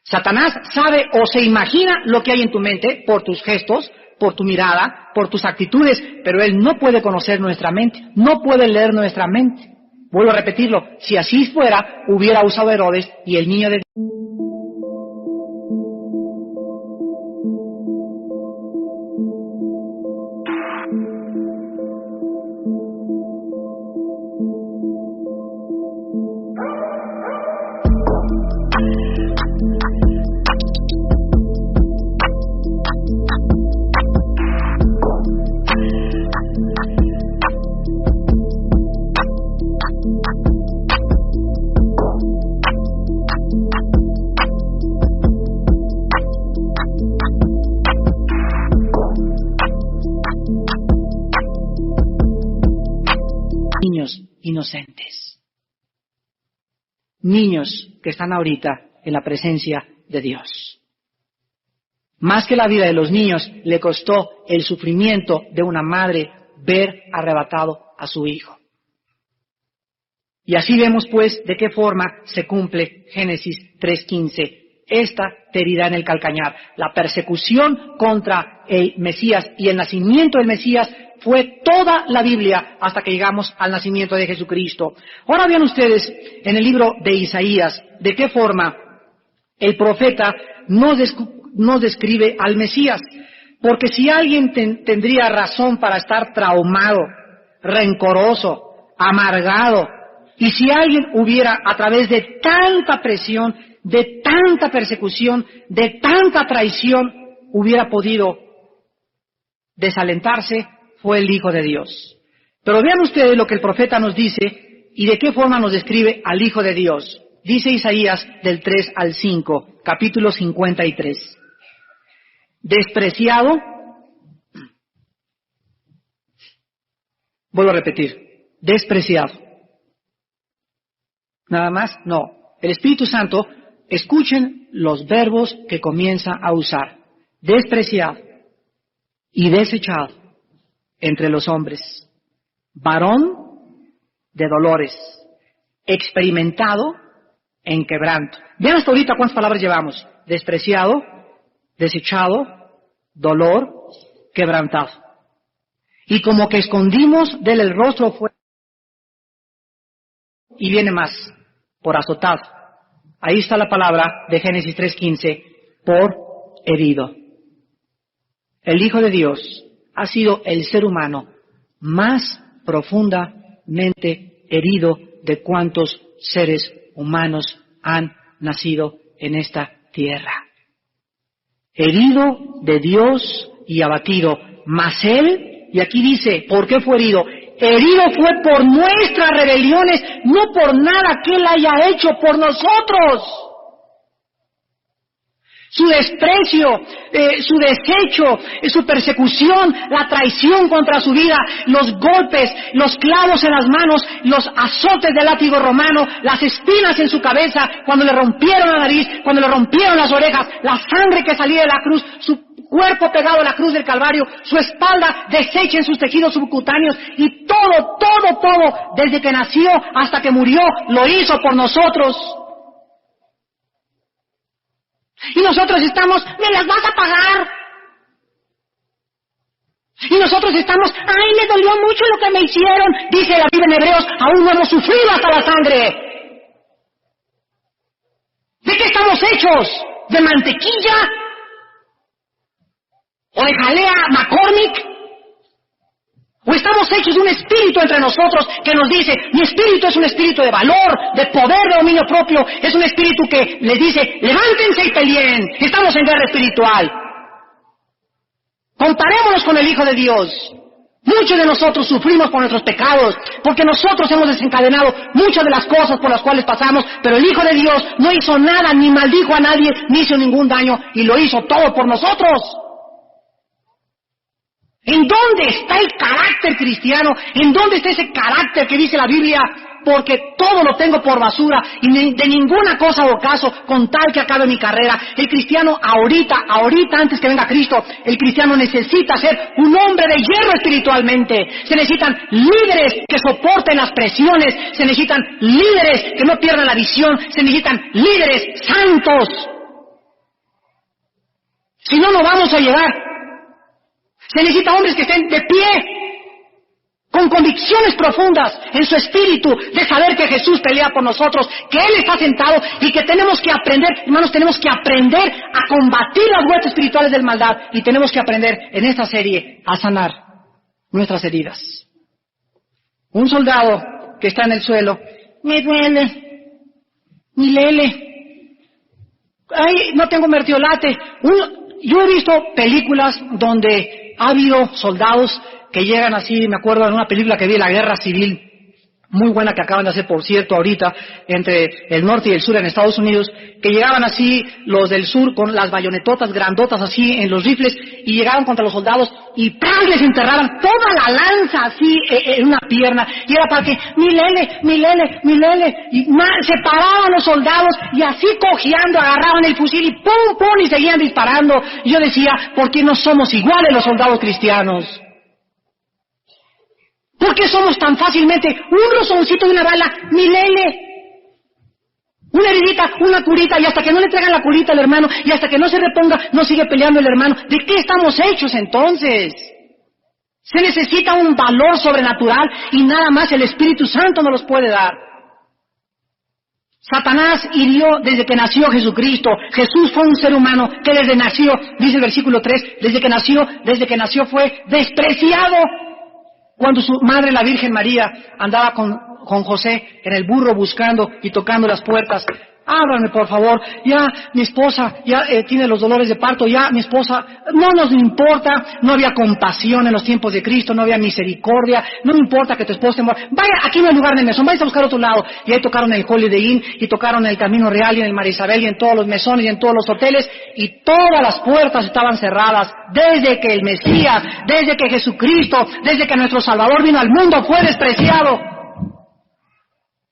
Satanás sabe o se imagina lo que hay en tu mente por tus gestos, por tu mirada, por tus actitudes, pero él no puede conocer nuestra mente, no puede leer nuestra mente. Vuelvo a repetirlo, si así fuera, hubiera usado a Herodes y el niño de... Niños inocentes. Niños que están ahorita en la presencia de Dios. Más que la vida de los niños, le costó el sufrimiento de una madre ver arrebatado a su hijo. Y así vemos pues de qué forma se cumple Génesis 3:15. Esta te herirá en el calcañar. La persecución contra el Mesías y el nacimiento del Mesías fue toda la Biblia hasta que llegamos al nacimiento de Jesucristo. Ahora vean ustedes en el libro de Isaías de qué forma el profeta nos describe al Mesías. Porque si alguien tendría razón para estar traumado, rencoroso, amargado, y si alguien hubiera a través de tanta presión, de tanta persecución, de tanta traición, hubiera podido desalentarse, fue el Hijo de Dios. Pero vean ustedes lo que el profeta nos dice y de qué forma nos describe al Hijo de Dios. Dice Isaías del 3 al 5, capítulo 53. Despreciado, vuelvo a repetir, despreciado. Nada más, no. El Espíritu Santo, escuchen los verbos que comienza a usar. Despreciado y desechado entre los hombres, varón de dolores, experimentado en quebranto. Vean hasta ahorita cuántas palabras llevamos. Despreciado, desechado, dolor, quebrantado. Y como que escondimos de él el rostro fuera. Y viene más, por azotado. Ahí está la palabra de Génesis 3:15, por herido. El Hijo de Dios ha sido el ser humano más profundamente herido de cuantos seres humanos han nacido en esta tierra. Herido de Dios y abatido. Mas él, y aquí dice, ¿por qué fue herido? Herido fue por nuestras rebeliones, no por nada que él haya hecho por nosotros. Su desprecio, su desecho, su persecución, la traición contra su vida, los golpes, los clavos en las manos, los azotes del látigo romano, las espinas en su cabeza, cuando le rompieron la nariz, cuando le rompieron las orejas, la sangre que salía de la cruz, su cuerpo pegado a la cruz del Calvario, su espalda deshecha en sus tejidos subcutáneos, y todo, desde que nació hasta que murió, lo hizo por nosotros. Y nosotros estamos, me las vas a pagar. Y nosotros estamos, ay, me dolió mucho lo que me hicieron. Dice la Biblia en Hebreos, aún no hemos sufrido hasta la sangre. ¿De qué estamos hechos? ¿De mantequilla? ¿O de jalea McCormick? ¿O estamos hechos de un espíritu entre nosotros que nos dice, mi espíritu es un espíritu de valor, de poder, de dominio propio, es un espíritu que les dice, levántense y peleen, estamos en guerra espiritual? Comparémonos con el Hijo de Dios. Muchos de nosotros sufrimos por nuestros pecados, porque nosotros hemos desencadenado muchas de las cosas por las cuales pasamos, pero el Hijo de Dios no hizo nada, ni maldijo a nadie, ni hizo ningún daño, y lo hizo todo por nosotros. ¿En dónde está el carácter cristiano? ¿En dónde está ese carácter que dice la Biblia? Porque todo lo tengo por basura y de ninguna cosa hago caso con tal que acabe mi carrera. El cristiano ahorita antes que venga Cristo, el cristiano necesita ser un hombre de hierro espiritualmente. Se necesitan líderes que soporten las presiones, se necesitan líderes que no pierdan la visión, se necesitan líderes santos. Si no, no vamos a llegar. Se necesita hombres que estén de pie, con convicciones profundas en su espíritu, de saber que Jesús pelea por nosotros, que Él está sentado y que tenemos que aprender, hermanos, tenemos que aprender a combatir las huestes espirituales del maldad y tenemos que aprender en esta serie a sanar nuestras heridas. Un soldado que está en el suelo, me duele, mi lele, ay, no tengo mertiolate. Yo he visto películas donde ha habido soldados que llegan así, me acuerdo en una película que vi, La Guerra Civil, muy buena que acaban de hacer, por cierto, ahorita, entre el norte y el sur en Estados Unidos, que llegaban así los del sur con las bayonetotas grandotas así en los rifles y llegaban contra los soldados y ¡pam! Les enterraban toda la lanza así en una pierna y era para que mi lele y se paraban los soldados y así cojeando agarraban el fusil y pum pum y seguían disparando. Y yo decía, ¿por qué no somos iguales los soldados cristianos? ¿Por qué somos tan fácilmente un rozoncito de una bala, mi lele? Una heridita, una curita, y hasta que no le traigan la curita al hermano, y hasta que no se reponga, no sigue peleando el hermano. ¿De qué estamos hechos entonces? Se necesita un valor sobrenatural y nada más el Espíritu Santo nos los puede dar. Satanás hirió desde que nació Jesucristo. Jesús fue un ser humano que desde nació, dice el versículo 3, desde que nació fue despreciado. Cuando su madre, la Virgen María, andaba con José en el burro buscando y tocando las puertas. Ábranme, por favor. Ya mi esposa ya tiene los dolores de parto. Ya mi esposa no nos importa. No había compasión en los tiempos de Cristo. No había misericordia. No me importa que tu esposa se muera. Vaya, aquí no hay lugar en el mesón. Vaya a buscar otro lado. Y ahí tocaron el Holiday Inn y tocaron el Camino Real y en el María Isabel y en todos los mesones y en todos los hoteles. Y todas las puertas estaban cerradas. Desde que el Mesías, desde que Jesucristo, desde que nuestro Salvador vino al mundo, fue despreciado.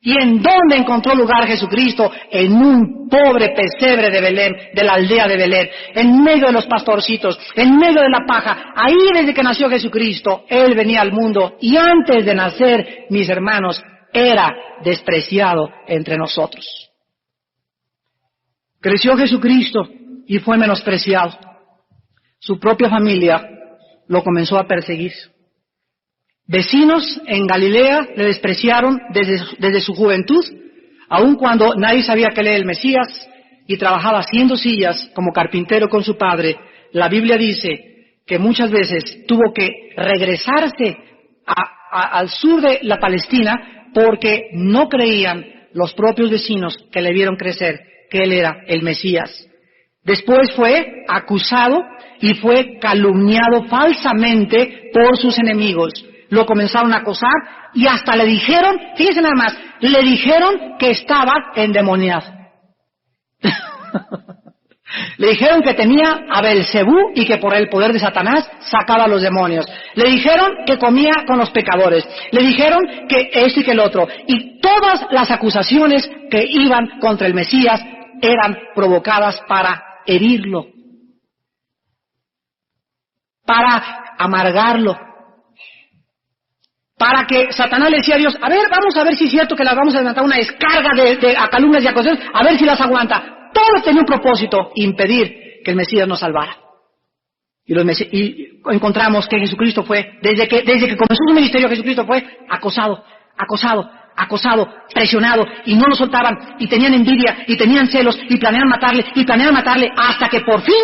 ¿Y en dónde encontró lugar Jesucristo? En un pobre pesebre de Belén, de la aldea de Belén, en medio de los pastorcitos, en medio de la paja. Ahí desde que nació Jesucristo, Él venía al mundo y antes de nacer, mis hermanos, era despreciado entre nosotros. Creció Jesucristo y fue menospreciado. Su propia familia lo comenzó a perseguir. Vecinos en Galilea le despreciaron desde su juventud, aun cuando nadie sabía que él era el Mesías y trabajaba haciendo sillas como carpintero con su padre. La Biblia dice que muchas veces tuvo que regresarse al sur de la Palestina porque no creían los propios vecinos que le vieron crecer que él era el Mesías. Después fue acusado y fue calumniado falsamente por sus enemigos. Lo comenzaron a acosar y hasta le dijeron, fíjense nada más, le dijeron que estaba endemoniado. Le dijeron que tenía a Belcebú y que por el poder de Satanás sacaba a los demonios. Le dijeron que comía con los pecadores. Le dijeron que esto y que el otro. Y todas las acusaciones que iban contra el Mesías eran provocadas para herirlo, para amargarlo, para que Satanás le decía a Dios, a ver, vamos a ver si es cierto que las vamos a levantar una descarga de calumnias y acusaciones, a ver si las aguanta. Todo tenía un propósito, impedir que el Mesías nos salvara. Y encontramos que Jesucristo fue, desde que comenzó su ministerio, Jesucristo fue acosado, presionado, y no lo soltaban, y tenían envidia, y tenían celos, y planeaban matarle, hasta que por fin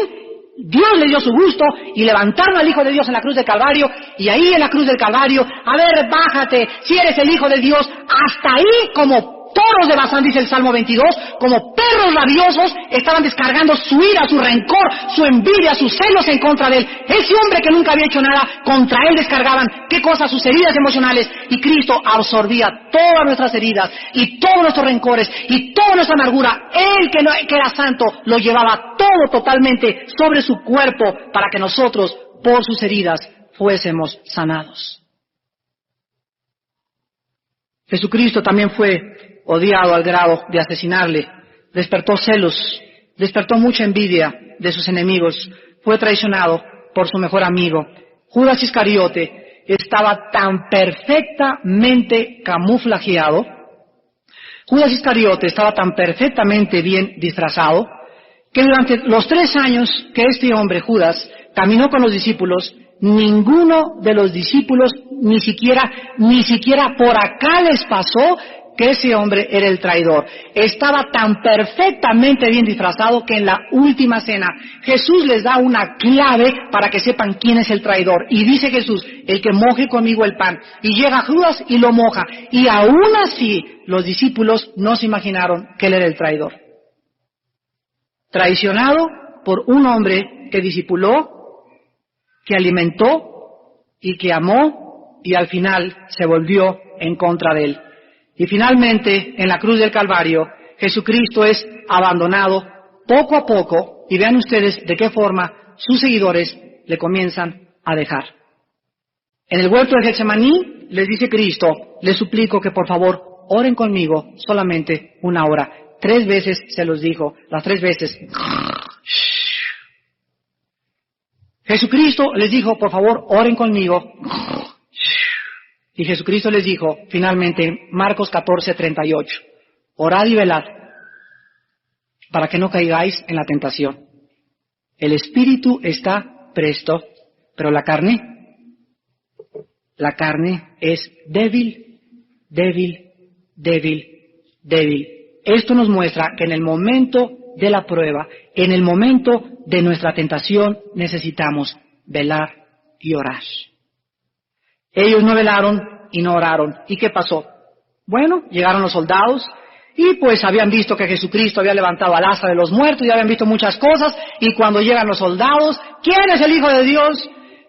Dios le dio su gusto y levantaron al Hijo de Dios en la cruz del Calvario, y ahí en la cruz del Calvario, a ver, bájate, si eres el Hijo de Dios, hasta ahí como toros de Basán, dice el Salmo 22, como perros rabiosos, estaban descargando su ira, su rencor, su envidia, sus celos en contra de él. Ese hombre que nunca había hecho nada, contra él descargaban, ¿qué cosas? Sus heridas emocionales. Y Cristo absorbía todas nuestras heridas, y todos nuestros rencores, y toda nuestra amargura. Él que era santo, lo llevaba todo totalmente sobre su cuerpo, para que nosotros, por sus heridas, fuésemos sanados. Jesucristo también fue odiado al grado de asesinarle, despertó celos, despertó mucha envidia de sus enemigos, fue traicionado por su mejor amigo. Judas Iscariote estaba tan perfectamente camuflajeado, Judas Iscariote estaba tan perfectamente bien disfrazado, que durante los 3 años que este hombre, Judas, caminó con los discípulos, ninguno de los discípulos ni siquiera por acá les pasó que ese hombre era el traidor. Estaba tan perfectamente bien disfrazado que en la última cena Jesús les da una clave para que sepan quién es el traidor. Y dice Jesús, el que moje conmigo el pan. Y llega Judas y lo moja. Y aún así los discípulos no se imaginaron que él era el traidor. Traicionado por un hombre que discipuló, que alimentó y que amó, y al final se volvió en contra de él. Y finalmente, en la cruz del Calvario, Jesucristo es abandonado poco a poco, y vean ustedes de qué forma sus seguidores le comienzan a dejar. En el huerto de Getsemaní les dice Cristo, les suplico que por favor oren conmigo solamente 1 hora. 3 veces se los dijo, las 3 veces. Jesucristo les dijo, por favor, oren conmigo. Y Jesucristo les dijo, finalmente, Marcos 14:38, orad y velad, para que no caigáis en la tentación. El espíritu está presto, pero la carne es débil. Esto nos muestra que en el momento de la prueba, en el momento de nuestra tentación, necesitamos velar y orar. Ellos no velaron y no oraron. ¿Y qué pasó? Bueno, llegaron los soldados y pues habían visto que Jesucristo había levantado al asa de los muertos y habían visto muchas cosas. Y cuando llegan los soldados, ¿quién es el Hijo de Dios?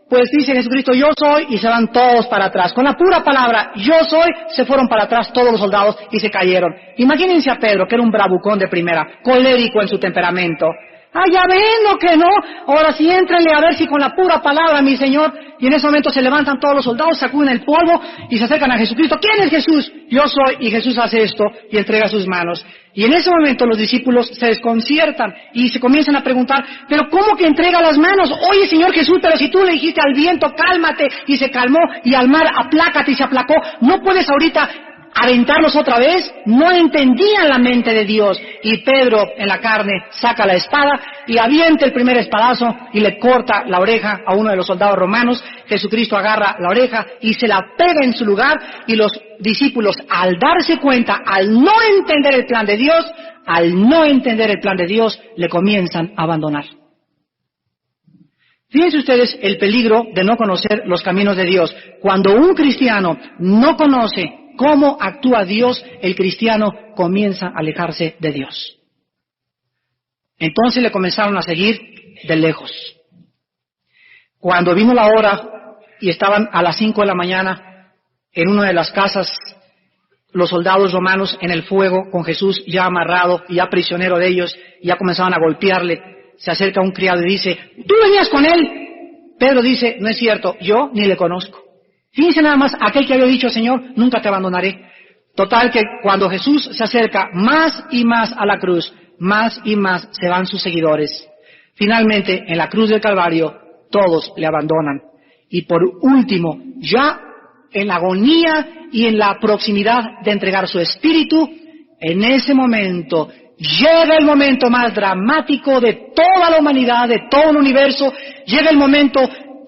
Pues dice Jesucristo, yo soy, y se van todos para atrás. Con la pura palabra, yo soy, se fueron para atrás todos los soldados y se cayeron. Imagínense a Pedro, que era un bravucón de primera, colérico en su temperamento. Ah, ya ven lo que no, ahora sí éntrenle a ver si con la pura palabra, mi Señor. Y en ese momento se levantan todos los soldados, sacuden el polvo y se acercan a Jesucristo. ¿Quién es Jesús? Yo soy. Y Jesús hace esto y entrega sus manos. Y en ese momento los discípulos se desconciertan y se comienzan a preguntar, ¿pero cómo que entrega las manos? Oye, Señor Jesús, pero si tú le dijiste al viento, cálmate, y se calmó, y al mar, aplácate, y se aplacó, ¿no puedes ahorita aventarlos otra vez? No entendían la mente de Dios. Y Pedro, en la carne, saca la espada y avienta el primer espadazo y le corta la oreja a uno de los soldados romanos. Jesucristo agarra la oreja y se la pega en su lugar, y los discípulos, al darse cuenta, al no entender el plan de Dios, le comienzan a abandonar. Fíjense ustedes el peligro de no conocer los caminos de Dios. Cuando un cristiano no conoce cómo actúa Dios, el cristiano comienza a alejarse de Dios. Entonces le comenzaron a seguir de lejos. Cuando vino la hora y estaban a las 5 de la mañana en una de las casas, los soldados romanos en el fuego, con Jesús ya amarrado y ya prisionero de ellos, y ya comenzaban a golpearle, se acerca un criado y dice, ¿tú venías con él? Pedro dice, no es cierto, yo ni le conozco. Fíjense nada más, aquel que había dicho, Señor, nunca te abandonaré. Total que cuando Jesús se acerca más y más a la cruz, más y más se van sus seguidores. Finalmente, en la cruz del Calvario, todos le abandonan. Y por último, ya en la agonía y en la proximidad de entregar su espíritu, en ese momento, llega el momento más dramático de toda la humanidad, de todo el universo, llega el momento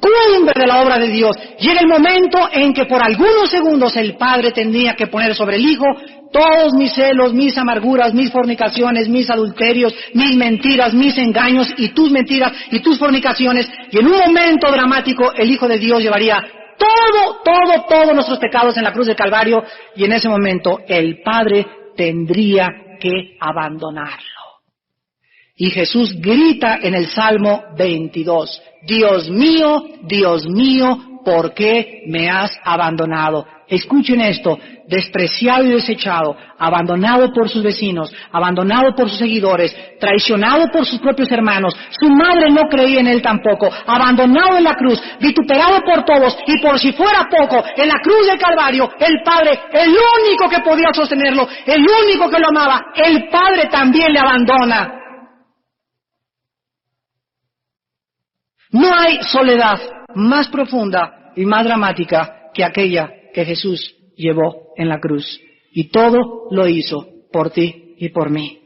cumbre de la obra de Dios. Llega el momento en que por algunos segundos el Padre tenía que poner sobre el Hijo todos mis celos, mis amarguras, mis fornicaciones, mis adulterios, mis mentiras, mis engaños y tus mentiras y tus fornicaciones. Y en un momento dramático el Hijo de Dios llevaría todos nuestros pecados en la cruz del Calvario, y en ese momento el Padre tendría que abandonarlo. Y Jesús grita en el Salmo 22, Dios mío, ¿por qué me has abandonado? Escuchen esto, despreciado y desechado, abandonado por sus vecinos, abandonado por sus seguidores, traicionado por sus propios hermanos, su madre no creía en él tampoco, abandonado en la cruz, vituperado por todos, y por si fuera poco, en la cruz del Calvario, el Padre, el único que podía sostenerlo, el único que lo amaba, el Padre también le abandona. No hay soledad más profunda y más dramática que aquella que Jesús llevó en la cruz. Y todo lo hizo por ti y por mí.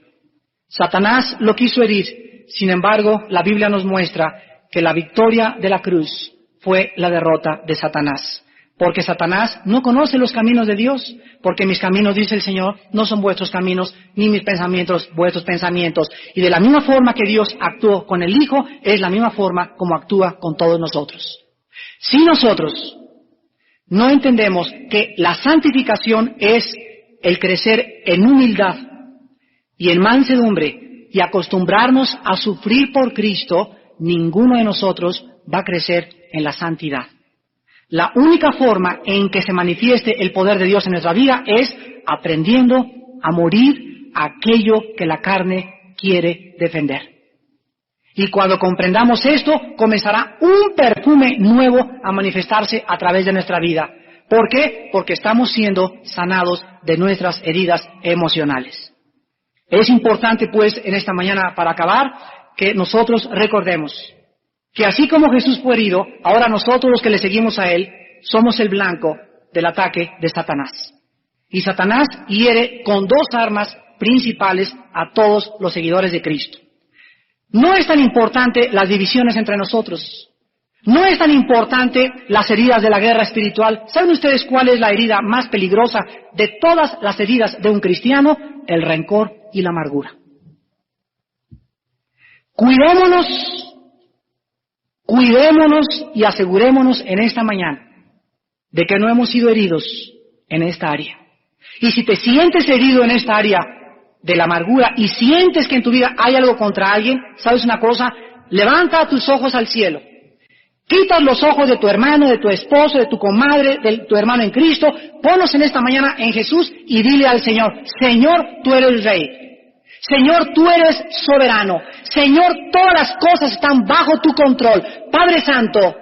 Satanás lo quiso herir. Sin embargo, la Biblia nos muestra que la victoria de la cruz fue la derrota de Satanás. Porque Satanás no conoce los caminos de Dios, porque mis caminos, dice el Señor, no son vuestros caminos, ni mis pensamientos vuestros pensamientos. Y de la misma forma que Dios actuó con el Hijo, es la misma forma como actúa con todos nosotros. Si nosotros no entendemos que la santificación es el crecer en humildad y en mansedumbre y acostumbrarnos a sufrir por Cristo, ninguno de nosotros va a crecer en la santidad. La única forma en que se manifieste el poder de Dios en nuestra vida es aprendiendo a morir a aquello que la carne quiere defender. Y cuando comprendamos esto, comenzará un perfume nuevo a manifestarse a través de nuestra vida. ¿Por qué? Porque estamos siendo sanados de nuestras heridas emocionales. Es importante, pues, en esta mañana, para acabar, que nosotros recordemos que así como Jesús fue herido, ahora nosotros los que le seguimos a Él, somos el blanco del ataque de Satanás. Y Satanás hiere con dos armas principales a todos los seguidores de Cristo. No es tan importante las divisiones entre nosotros. No es tan importante las heridas de la guerra espiritual. ¿Saben ustedes cuál es la herida más peligrosa de todas las heridas de un cristiano? El rencor y la amargura. Cuidémonos y asegurémonos en esta mañana de que no hemos sido heridos en esta área. Y si te sientes herido en esta área de la amargura y sientes que en tu vida hay algo contra alguien, ¿sabes una cosa? Levanta tus ojos al cielo. Quitas los ojos de tu hermano, de tu esposo, de tu comadre, de tu hermano en Cristo, ponlos en esta mañana en Jesús y dile al Señor, Señor, tú eres Rey. Señor, tú eres soberano. Señor, todas las cosas están bajo tu control. Padre Santo,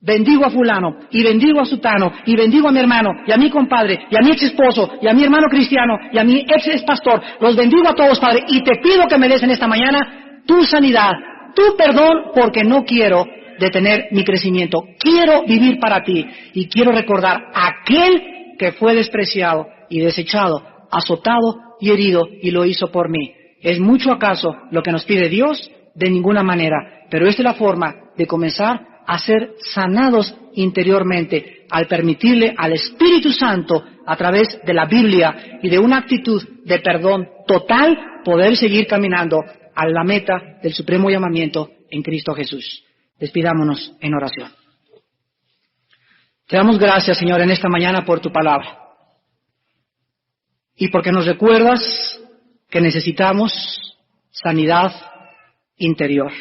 bendigo a fulano, y bendigo a sutano, y bendigo a mi hermano, y a mi compadre, y a mi ex esposo, y a mi hermano cristiano, y a mi ex pastor. Los bendigo a todos, Padre, y te pido que me des en esta mañana tu sanidad, tu perdón, porque no quiero detener mi crecimiento. Quiero vivir para ti, y quiero recordar a aquel que fue despreciado y desechado, azotado y herido, y lo hizo por mí. ¿Es mucho acaso lo que nos pide Dios? De ninguna manera. Pero esta es la forma de comenzar a ser sanados interiormente, al permitirle al Espíritu Santo, a través de la Biblia y de una actitud de perdón total, poder seguir caminando a la meta del supremo llamamiento en Cristo Jesús. Despidámonos en oración. Te damos gracias, Señor, en esta mañana por tu palabra. Y porque nos recuerdas que necesitamos sanidad interior.